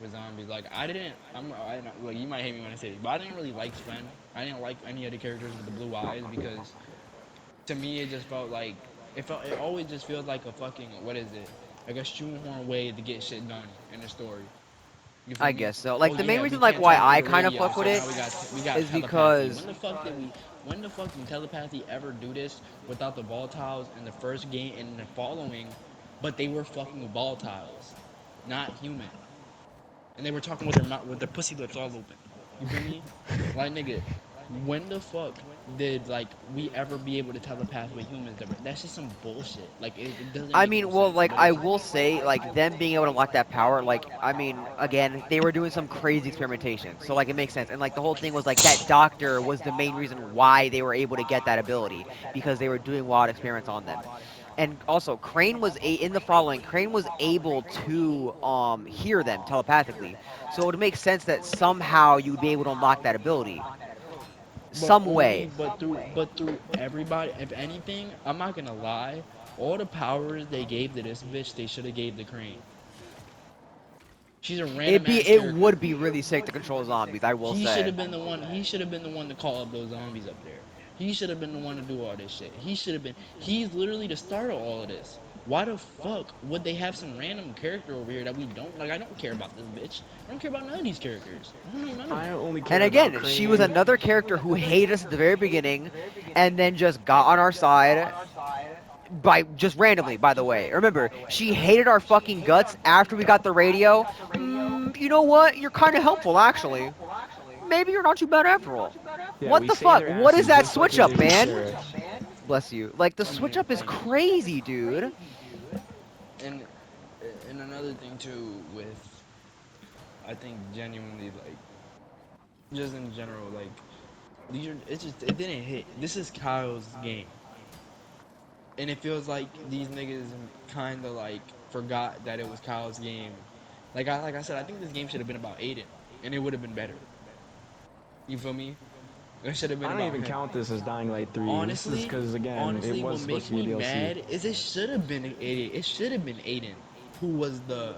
[SPEAKER 1] with zombies. Like like you might hate me when I say this, but I didn't really like Sven. I didn't like any of the characters with the blue eyes because to me it just felt like it always just feels like a fucking what is it? Like a shoehorn way to get shit done in the story. You feel
[SPEAKER 2] I
[SPEAKER 1] me?
[SPEAKER 2] guess so.
[SPEAKER 1] Oh
[SPEAKER 2] Like the main
[SPEAKER 1] yeah, we
[SPEAKER 2] reason like
[SPEAKER 1] can't
[SPEAKER 2] why
[SPEAKER 1] talk through
[SPEAKER 2] I
[SPEAKER 1] the
[SPEAKER 2] kind of
[SPEAKER 1] radio,
[SPEAKER 2] fuck
[SPEAKER 1] so
[SPEAKER 2] with it
[SPEAKER 1] now we got
[SPEAKER 2] is
[SPEAKER 1] telepathy.
[SPEAKER 2] because
[SPEAKER 1] When the fuck did telepathy ever do this without the volatiles in the first game and the following? But they were fucking volatiles, not human, and they were talking with their mouth with their pussy lips all open. You feel me? Like nigga, when the fuck did like we ever be able to telepath with humans? That's just some bullshit. Like it doesn't
[SPEAKER 2] I
[SPEAKER 1] make no
[SPEAKER 2] mean, well,
[SPEAKER 1] sense.
[SPEAKER 2] like
[SPEAKER 1] But
[SPEAKER 2] I
[SPEAKER 1] it's
[SPEAKER 2] will say, like them being able to unlock that power, like I mean, again, they were doing some crazy experimentation, so like it makes sense. And like the whole thing was like that doctor was the main reason why they were able to get that ability because they were doing wild experiments on them. And also, in the following, Crane was able to hear them telepathically, so it would make sense that somehow you would be able to unlock that ability,
[SPEAKER 1] But
[SPEAKER 2] some
[SPEAKER 1] only
[SPEAKER 2] way.
[SPEAKER 1] but through everybody. If anything, I'm not gonna lie. All the powers they gave to this bitch, they should have gave the Crane. She's a
[SPEAKER 2] It
[SPEAKER 1] random
[SPEAKER 2] be
[SPEAKER 1] ass
[SPEAKER 2] it
[SPEAKER 1] character.
[SPEAKER 2] would be really sick to control zombies. I will
[SPEAKER 1] He should
[SPEAKER 2] say.
[SPEAKER 1] have been the one. He should have been the one to call up those zombies up there. He should have been the one to do all this shit. He should have been. He's literally the start of all of this. Why the fuck would they have some random character over here that we don't like? I don't care about this bitch. I don't care about none of these characters. I don't know none of
[SPEAKER 3] I
[SPEAKER 1] them.
[SPEAKER 3] only care
[SPEAKER 2] And
[SPEAKER 3] about
[SPEAKER 2] again, she was
[SPEAKER 3] Crane.
[SPEAKER 2] another character who hated us at the very beginning, and then just got on our side by just randomly. By the way, remember, she hated our fucking guts after we got the radio. You know what? You're kind of helpful, actually. Maybe you're not too bad after all.
[SPEAKER 3] Yeah,
[SPEAKER 2] What
[SPEAKER 3] we
[SPEAKER 2] the
[SPEAKER 3] saved
[SPEAKER 2] fuck?
[SPEAKER 3] their
[SPEAKER 2] What is
[SPEAKER 3] asses
[SPEAKER 2] that
[SPEAKER 3] just like
[SPEAKER 2] switch
[SPEAKER 3] we
[SPEAKER 2] up,
[SPEAKER 3] did with
[SPEAKER 2] man?
[SPEAKER 3] Sheriff.
[SPEAKER 2] Bless you. Like the
[SPEAKER 1] I
[SPEAKER 2] switch
[SPEAKER 1] mean,
[SPEAKER 2] up is crazy, dude.
[SPEAKER 1] and and another thing too with, I think genuinely like, just in general like, these are, it's just, it didn't hit. This is Kyle's game, and it feels like these niggas kind of like forgot that it was Kyle's game. Like I said, I think this game should have been about Aiden, and it would have been better. You feel me? It should have been
[SPEAKER 3] I don't
[SPEAKER 1] about
[SPEAKER 3] even
[SPEAKER 1] him.
[SPEAKER 3] count this as Dying Light 3. This is
[SPEAKER 1] Honestly,
[SPEAKER 3] because, again,
[SPEAKER 1] honestly,
[SPEAKER 3] it was
[SPEAKER 1] what
[SPEAKER 3] supposed
[SPEAKER 1] makes
[SPEAKER 3] to be
[SPEAKER 1] me
[SPEAKER 3] a DLC.
[SPEAKER 1] mad is it should have been Aiden. It should have been Aiden who was the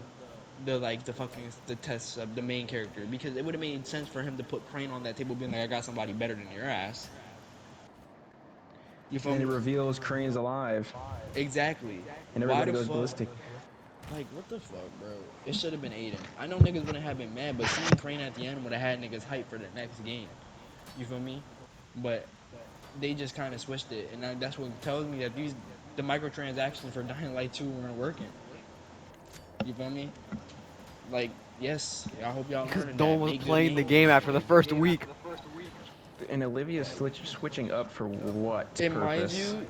[SPEAKER 1] like the fucking the test of the main character, because it would have made sense for him to put Crane on that table, being like, I got somebody better than your ass. You feel
[SPEAKER 3] And it
[SPEAKER 1] me?
[SPEAKER 3] reveals Crane's alive,
[SPEAKER 1] Exactly.
[SPEAKER 3] and
[SPEAKER 1] Why
[SPEAKER 3] everybody
[SPEAKER 1] the
[SPEAKER 3] goes
[SPEAKER 1] fuck?
[SPEAKER 3] ballistic.
[SPEAKER 1] Like, what the fuck, bro? It should have been Aiden. I know niggas wouldn't have been mad, but seeing Crane at the end would have had niggas hyped for the next game. You feel me? But they just kind of switched it, and that's what tells me that the microtransactions for Dying Light 2 weren't working. You feel me? Like, yes, I hope y'all
[SPEAKER 2] Because
[SPEAKER 1] learning
[SPEAKER 2] no
[SPEAKER 1] that.
[SPEAKER 2] one was
[SPEAKER 1] Make good
[SPEAKER 2] playing the
[SPEAKER 1] games.
[SPEAKER 2] game after the first week.
[SPEAKER 3] And Olivia's switching up for what
[SPEAKER 1] And mind
[SPEAKER 3] purpose?
[SPEAKER 1] you,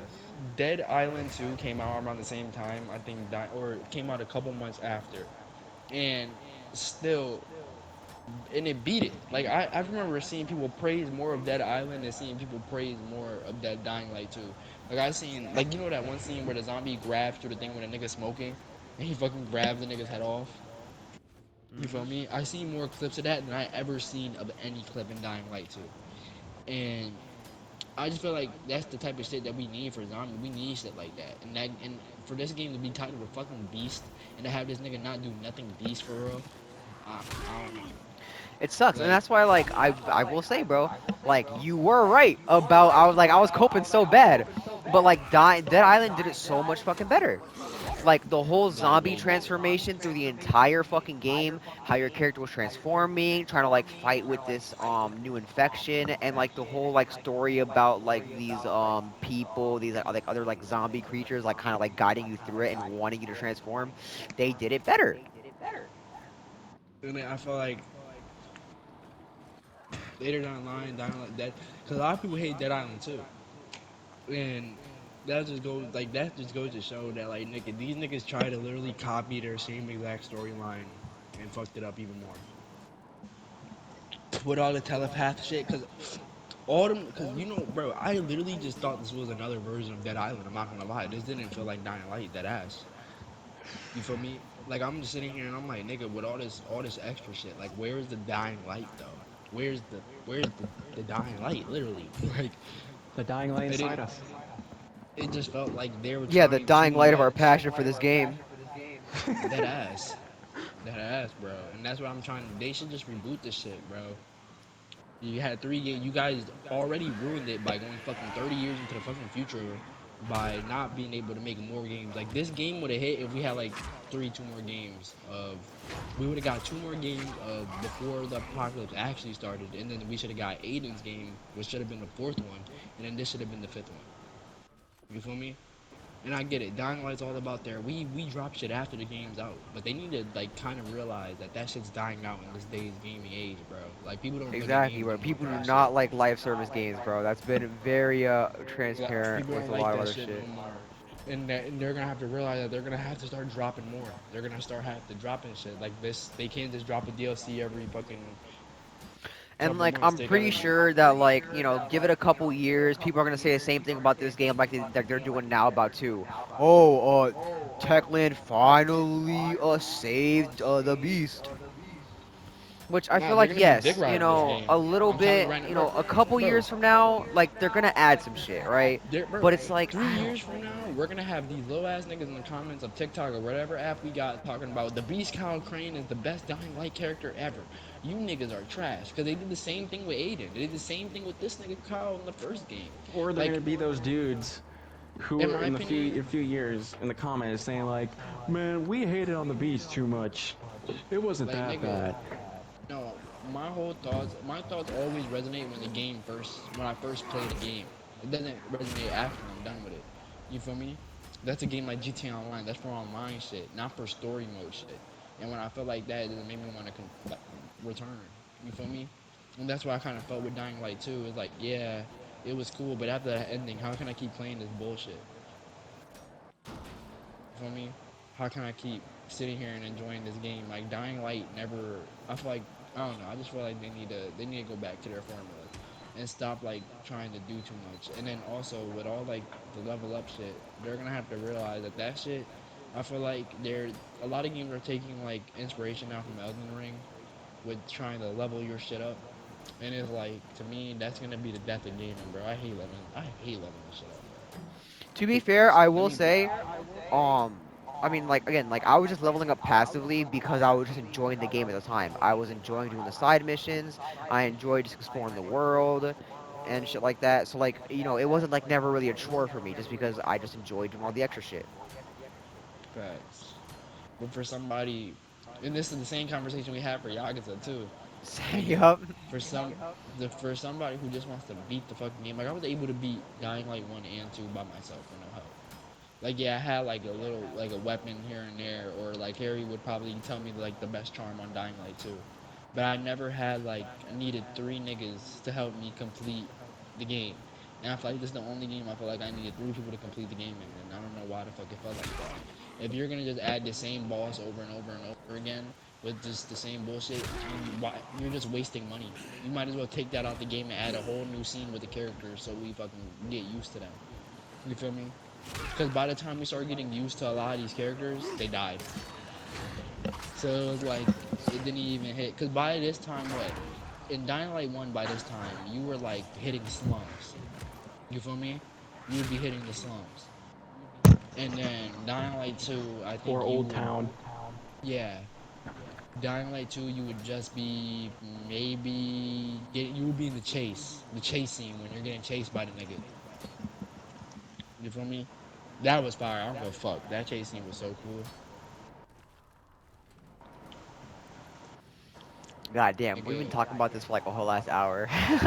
[SPEAKER 1] Dead Island 2 came out around the same time, I think, or it came out a couple months after. And still, and it beat it. Like, I remember seeing people praise more of Dead Island than seeing people praise more of Dead Dying Light 2. Like, I seen, like, you know that one scene where the zombie grabs through the thing when a nigga smoking, and he fucking grabs the nigga's head off? You feel me? I seen more clips of that than I ever seen of any clip in Dying Light 2. And I just feel like that's the type of shit that we need for zombie. We need shit like that. And for this game to be titled a fucking beast and to have this nigga not do nothing beast for real, I don't know.
[SPEAKER 2] It sucks, and
[SPEAKER 1] Like,
[SPEAKER 2] that's why, like, I will say, bro, like, you were right about, I was coping so bad, but like, Dead Island did it so much fucking better. Like the whole
[SPEAKER 1] like
[SPEAKER 2] zombie
[SPEAKER 1] way more.
[SPEAKER 2] transformation through the entire fucking game, how your character was transforming, trying to like fight with this new infection, and like the whole like story about like these people, these like other like zombie creatures, like kind of like guiding you through it and wanting you to transform. They did it better.
[SPEAKER 1] I mean, I feel like later down the line, Dying Light Dead, because a lot of people hate Dead Island too, and that just goes to show that like these niggas try to literally copy their same exact storyline and fucked it up even more with all the telepath shit. Because all them, because you know, bro, I literally just thought this was another version of Dead Island. I'm not gonna lie, this didn't feel like Dying Light, dead ass. You feel me? Like, I'm just sitting here and I'm like, nigga, with all this extra shit, like, where's the Dying Light though? Where's the Dying Light? Literally, like,
[SPEAKER 3] The dying light
[SPEAKER 1] it
[SPEAKER 3] inside
[SPEAKER 1] didn't-
[SPEAKER 3] us.
[SPEAKER 1] it just felt like they were
[SPEAKER 2] Yeah, the
[SPEAKER 1] trying
[SPEAKER 2] dying
[SPEAKER 1] too
[SPEAKER 2] light of our
[SPEAKER 1] much.
[SPEAKER 2] passion for this game.
[SPEAKER 1] Dead ass, dead ass, bro. And that's what I'm trying. They should just reboot this shit, bro. You had 3 games. You guys already ruined it by going fucking 30 years into the fucking future by not being able to make more games. Like, this game would have hit if we had like two more games of. We would have got 2 more games of before the apocalypse actually started, and then we should have got Aiden's game, which should have been the 4th one, and then this should have been the 5th one. You feel me? And I get it. Dying Light's all about there. We drop shit after the game's out, but they need to like kind of realize that shit's dying out in this day's gaming age, bro. Like, people don't play the
[SPEAKER 2] Exactly,
[SPEAKER 1] games
[SPEAKER 2] bro.
[SPEAKER 1] no more
[SPEAKER 2] People
[SPEAKER 1] for
[SPEAKER 2] do
[SPEAKER 1] that
[SPEAKER 2] not
[SPEAKER 1] shit.
[SPEAKER 2] like live service games, bro. That's been very transparent
[SPEAKER 1] People
[SPEAKER 2] with
[SPEAKER 1] don't
[SPEAKER 2] a
[SPEAKER 1] like
[SPEAKER 2] lot of
[SPEAKER 1] that
[SPEAKER 2] other
[SPEAKER 1] shit
[SPEAKER 2] shit.
[SPEAKER 1] no more. And they're gonna have to realize that they're gonna have to start dropping more. They're gonna start have to dropping shit like this. They can't just drop a DLC every fucking.
[SPEAKER 2] And
[SPEAKER 1] couple
[SPEAKER 2] like,
[SPEAKER 1] months.
[SPEAKER 2] I'm
[SPEAKER 1] They
[SPEAKER 2] pretty
[SPEAKER 1] gotta.
[SPEAKER 2] sure that like, give it a couple years, people are gonna say the same thing about this game like they're doing now about 2. Oh, Techland finally saved the beast. Which I
[SPEAKER 1] Nah,
[SPEAKER 2] feel
[SPEAKER 1] they're
[SPEAKER 2] like,
[SPEAKER 1] gonna be
[SPEAKER 2] yes,
[SPEAKER 1] dick
[SPEAKER 2] you
[SPEAKER 1] riding this
[SPEAKER 2] know,
[SPEAKER 1] game.
[SPEAKER 2] a little
[SPEAKER 1] I'm telling you
[SPEAKER 2] bit,
[SPEAKER 1] right now,
[SPEAKER 2] you
[SPEAKER 1] bro.
[SPEAKER 2] know, a couple
[SPEAKER 1] Bro,
[SPEAKER 2] years from now, like they're gonna add some shit, right?
[SPEAKER 1] bro,
[SPEAKER 2] But it's like,
[SPEAKER 1] 3 years from now, we're gonna have these low ass niggas in the comments of TikTok or whatever app we got talking about the Beast Kyle Crane is the best Dying Light character ever. You niggas are trash because they did the same thing with Aiden. They did the same thing with this nigga Kyle in the first game.
[SPEAKER 3] Or they're
[SPEAKER 1] Like,
[SPEAKER 3] gonna be those dudes who
[SPEAKER 1] in
[SPEAKER 3] are
[SPEAKER 1] my
[SPEAKER 3] in
[SPEAKER 1] opinion,
[SPEAKER 3] a few years in the comments saying like, man, we hated on the beast too much. It wasn't
[SPEAKER 1] like
[SPEAKER 3] that
[SPEAKER 1] nigga,
[SPEAKER 3] bad.
[SPEAKER 1] no, my thoughts always resonate when the game first, when I first play the game. It doesn't resonate after I'm done with it. You feel me? That's a game like GTA Online. That's for online shit, not for story mode shit. And when I feel like that, it doesn't make me want to like, return. You feel me? And that's why I kind of felt with Dying Light 2. It's like, yeah, it was cool, but after that ending, how can I keep playing this bullshit? You feel me? How can I keep sitting here and enjoying this game? Like Dying Light never. I feel like I don't know. I just feel like they need to go back to their formula and stop like trying to do too much. And then also with all like the level up shit, they're gonna have to realize that that shit. I feel like a lot of games are taking like inspiration now from Elden Ring with trying to level your shit up. And it's like to me that's gonna be the death of gaming, bro. I hate leveling shit up,
[SPEAKER 2] to be fair, I
[SPEAKER 1] bro.
[SPEAKER 2] will say, um, I mean, like again, like I was just leveling up passively because I was just enjoying the game at the time. I was enjoying doing the side missions. I enjoyed just exploring the world and shit like that. So like, you know, it wasn't like never really a chore for me just because I just enjoyed doing all the extra shit.
[SPEAKER 1] Facts. But for somebody, and this is the same conversation we had for Yakuza too, nigga.
[SPEAKER 2] Yup.
[SPEAKER 1] For for somebody who just wants to beat the fucking game, like I was able to beat Dying Light 1 and 2 by myself for no help. Like yeah, I had like a little like a weapon here and there, or like Harry would probably tell me like the best charm on Dying Light 2. But I never had like I needed 3 niggas to help me complete the game. And I feel like this is the only game I feel like I needed 3 people to complete the game in, and I don't know why the fuck it felt like that. If you're gonna just add the same boss over and over and over again with just the same bullshit, you're just wasting money. You might as well take that out the game and add a whole new scene with the characters so we fucking get used to them. You feel me? Because by the time we started getting used to a lot of these characters, they died. So it was like, it didn't even hit. Because by this time, what? In Dying Light 1, by this time, you were like hitting slums. You feel me? You would be hitting the slums. And then Dying Light 2, I think
[SPEAKER 3] Or
[SPEAKER 1] you
[SPEAKER 3] Old
[SPEAKER 1] would,
[SPEAKER 3] Town.
[SPEAKER 1] yeah. Dying Light 2, you would just be you would be in the chase scene when you're getting chased by the nigga. You feel me? That was fire. I don't give a fuck. That chase scene was so cool.
[SPEAKER 2] God damn, we've been
[SPEAKER 1] Nigga,
[SPEAKER 2] talking about this for like a whole last hour.
[SPEAKER 1] it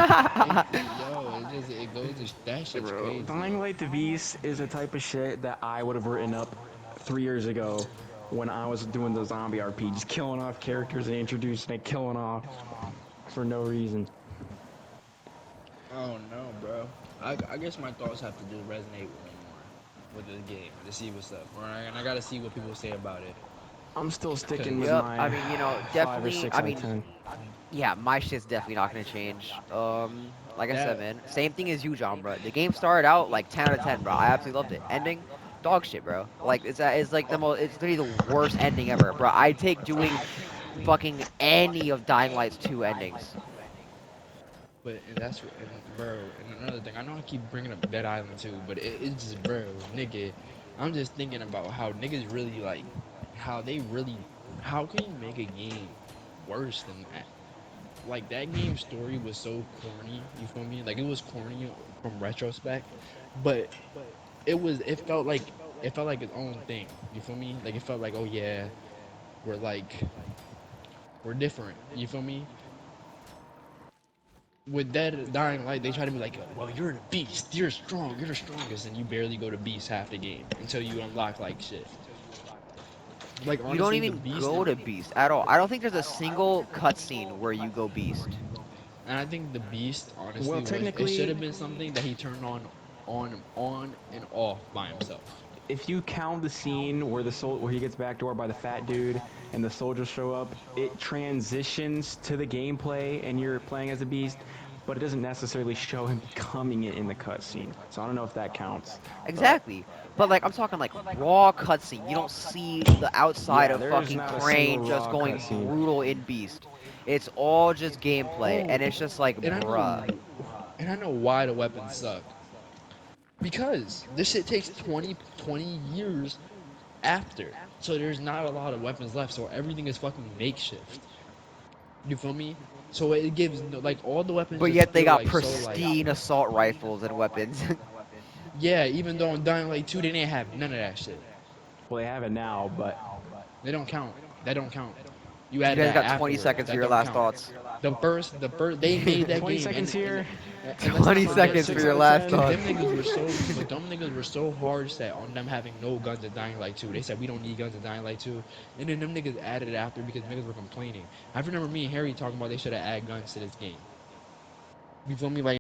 [SPEAKER 1] goes that shit's
[SPEAKER 3] Bro,
[SPEAKER 1] crazy.
[SPEAKER 3] Dying Light the Beast is the type of shit that I would have written up 3 years ago when I was doing the zombie RP, just killing off characters and introducing and killing off for no reason.
[SPEAKER 1] Oh no, bro. I guess my thoughts have to just resonate with me more with this game to see what's up. Right? And I gotta see what people say about it.
[SPEAKER 3] I'm still sticking with
[SPEAKER 2] Yep, I
[SPEAKER 3] my
[SPEAKER 2] mean, you know,
[SPEAKER 3] 5 or
[SPEAKER 2] definitely,
[SPEAKER 3] 6
[SPEAKER 2] I
[SPEAKER 3] out of
[SPEAKER 2] mean,
[SPEAKER 3] 10.
[SPEAKER 2] yeah, my shit's definitely not gonna change. Like I said,
[SPEAKER 1] That
[SPEAKER 2] man, same thing as you, John, bro. The game started out like 10 out of 10, bro. I absolutely loved it. Ending, dog shit, bro. Like it's like the most, it's literally the worst ending ever, bro. I take doing fucking any of Dying Light's 2 endings.
[SPEAKER 1] but and that's and bro, and another thing, I know I keep bringing up Dead Island too, but it's just bro, nigga. I'm just thinking about how niggas really like how they really how can you make a game worse than that? Like that game's story was so corny, you feel me? Like it was corny from retrospect, but it felt like its own thing. You feel me? Like it felt like, oh yeah, we're like we're different. You feel me? With Dead Dying Light, they try to be like, well, you're the beast, you're strong, you're the strongest, and you barely go to beast half the game until you unlock like shit. Like
[SPEAKER 2] You don't
[SPEAKER 1] honestly, the
[SPEAKER 2] even
[SPEAKER 1] beast,
[SPEAKER 2] go to Beast at all. I don't think there's a single cutscene where you go Beast.
[SPEAKER 1] and I think the beast
[SPEAKER 3] Well,
[SPEAKER 1] honestly was it should
[SPEAKER 3] technically,
[SPEAKER 1] have been something that he turned on and off by himself.
[SPEAKER 3] if you count the scene where where he gets backdoored by the fat dude and the soldiers show up, it transitions to the gameplay and you're playing as a beast, but it doesn't necessarily show him becoming it in the cutscene. So I don't know if that counts.
[SPEAKER 2] Exactly. But like I'm talking like raw cutscene. You don't see the outside
[SPEAKER 3] Yeah,
[SPEAKER 2] of
[SPEAKER 3] there's
[SPEAKER 2] fucking
[SPEAKER 3] not a single
[SPEAKER 2] Crane just
[SPEAKER 3] raw
[SPEAKER 2] going
[SPEAKER 3] cutscene.
[SPEAKER 2] brutal in Beast. It's all just gameplay, and it's just like,
[SPEAKER 1] And I know,
[SPEAKER 2] bruh.
[SPEAKER 1] and I know why the weapons suck. Because this shit takes 20 years after. So there's not a lot of weapons left. So everything is fucking makeshift. You feel me? So it gives like all the weapons
[SPEAKER 2] But
[SPEAKER 1] just
[SPEAKER 2] yet they
[SPEAKER 1] feel
[SPEAKER 2] got
[SPEAKER 1] like so like
[SPEAKER 2] pristine assault rifles and weapons.
[SPEAKER 1] yeah. Even though in Dying Light 2 they didn't have none of that shit.
[SPEAKER 3] Well, they have it now, but
[SPEAKER 1] They don't count. That don't count. You
[SPEAKER 2] You
[SPEAKER 1] added
[SPEAKER 2] guys
[SPEAKER 1] that
[SPEAKER 2] got 20
[SPEAKER 1] afterwards.
[SPEAKER 2] seconds for
[SPEAKER 1] That
[SPEAKER 2] your
[SPEAKER 1] don't
[SPEAKER 2] last
[SPEAKER 1] count.
[SPEAKER 2] thoughts.
[SPEAKER 1] They made that
[SPEAKER 3] 20
[SPEAKER 1] game
[SPEAKER 3] seconds here.
[SPEAKER 1] and let's
[SPEAKER 2] 20
[SPEAKER 1] not forget
[SPEAKER 2] seconds
[SPEAKER 1] too.
[SPEAKER 2] for
[SPEAKER 3] 6
[SPEAKER 2] your
[SPEAKER 3] out of
[SPEAKER 2] last
[SPEAKER 3] 10.
[SPEAKER 2] thoughts.
[SPEAKER 1] Them niggas were so hard set on them having no guns in Dying Light 2. They said we don't need guns in Dying Light 2, and then them niggas added it after because niggas were complaining. I remember me and Harry talking about they should have added guns to this game. You feel me? Like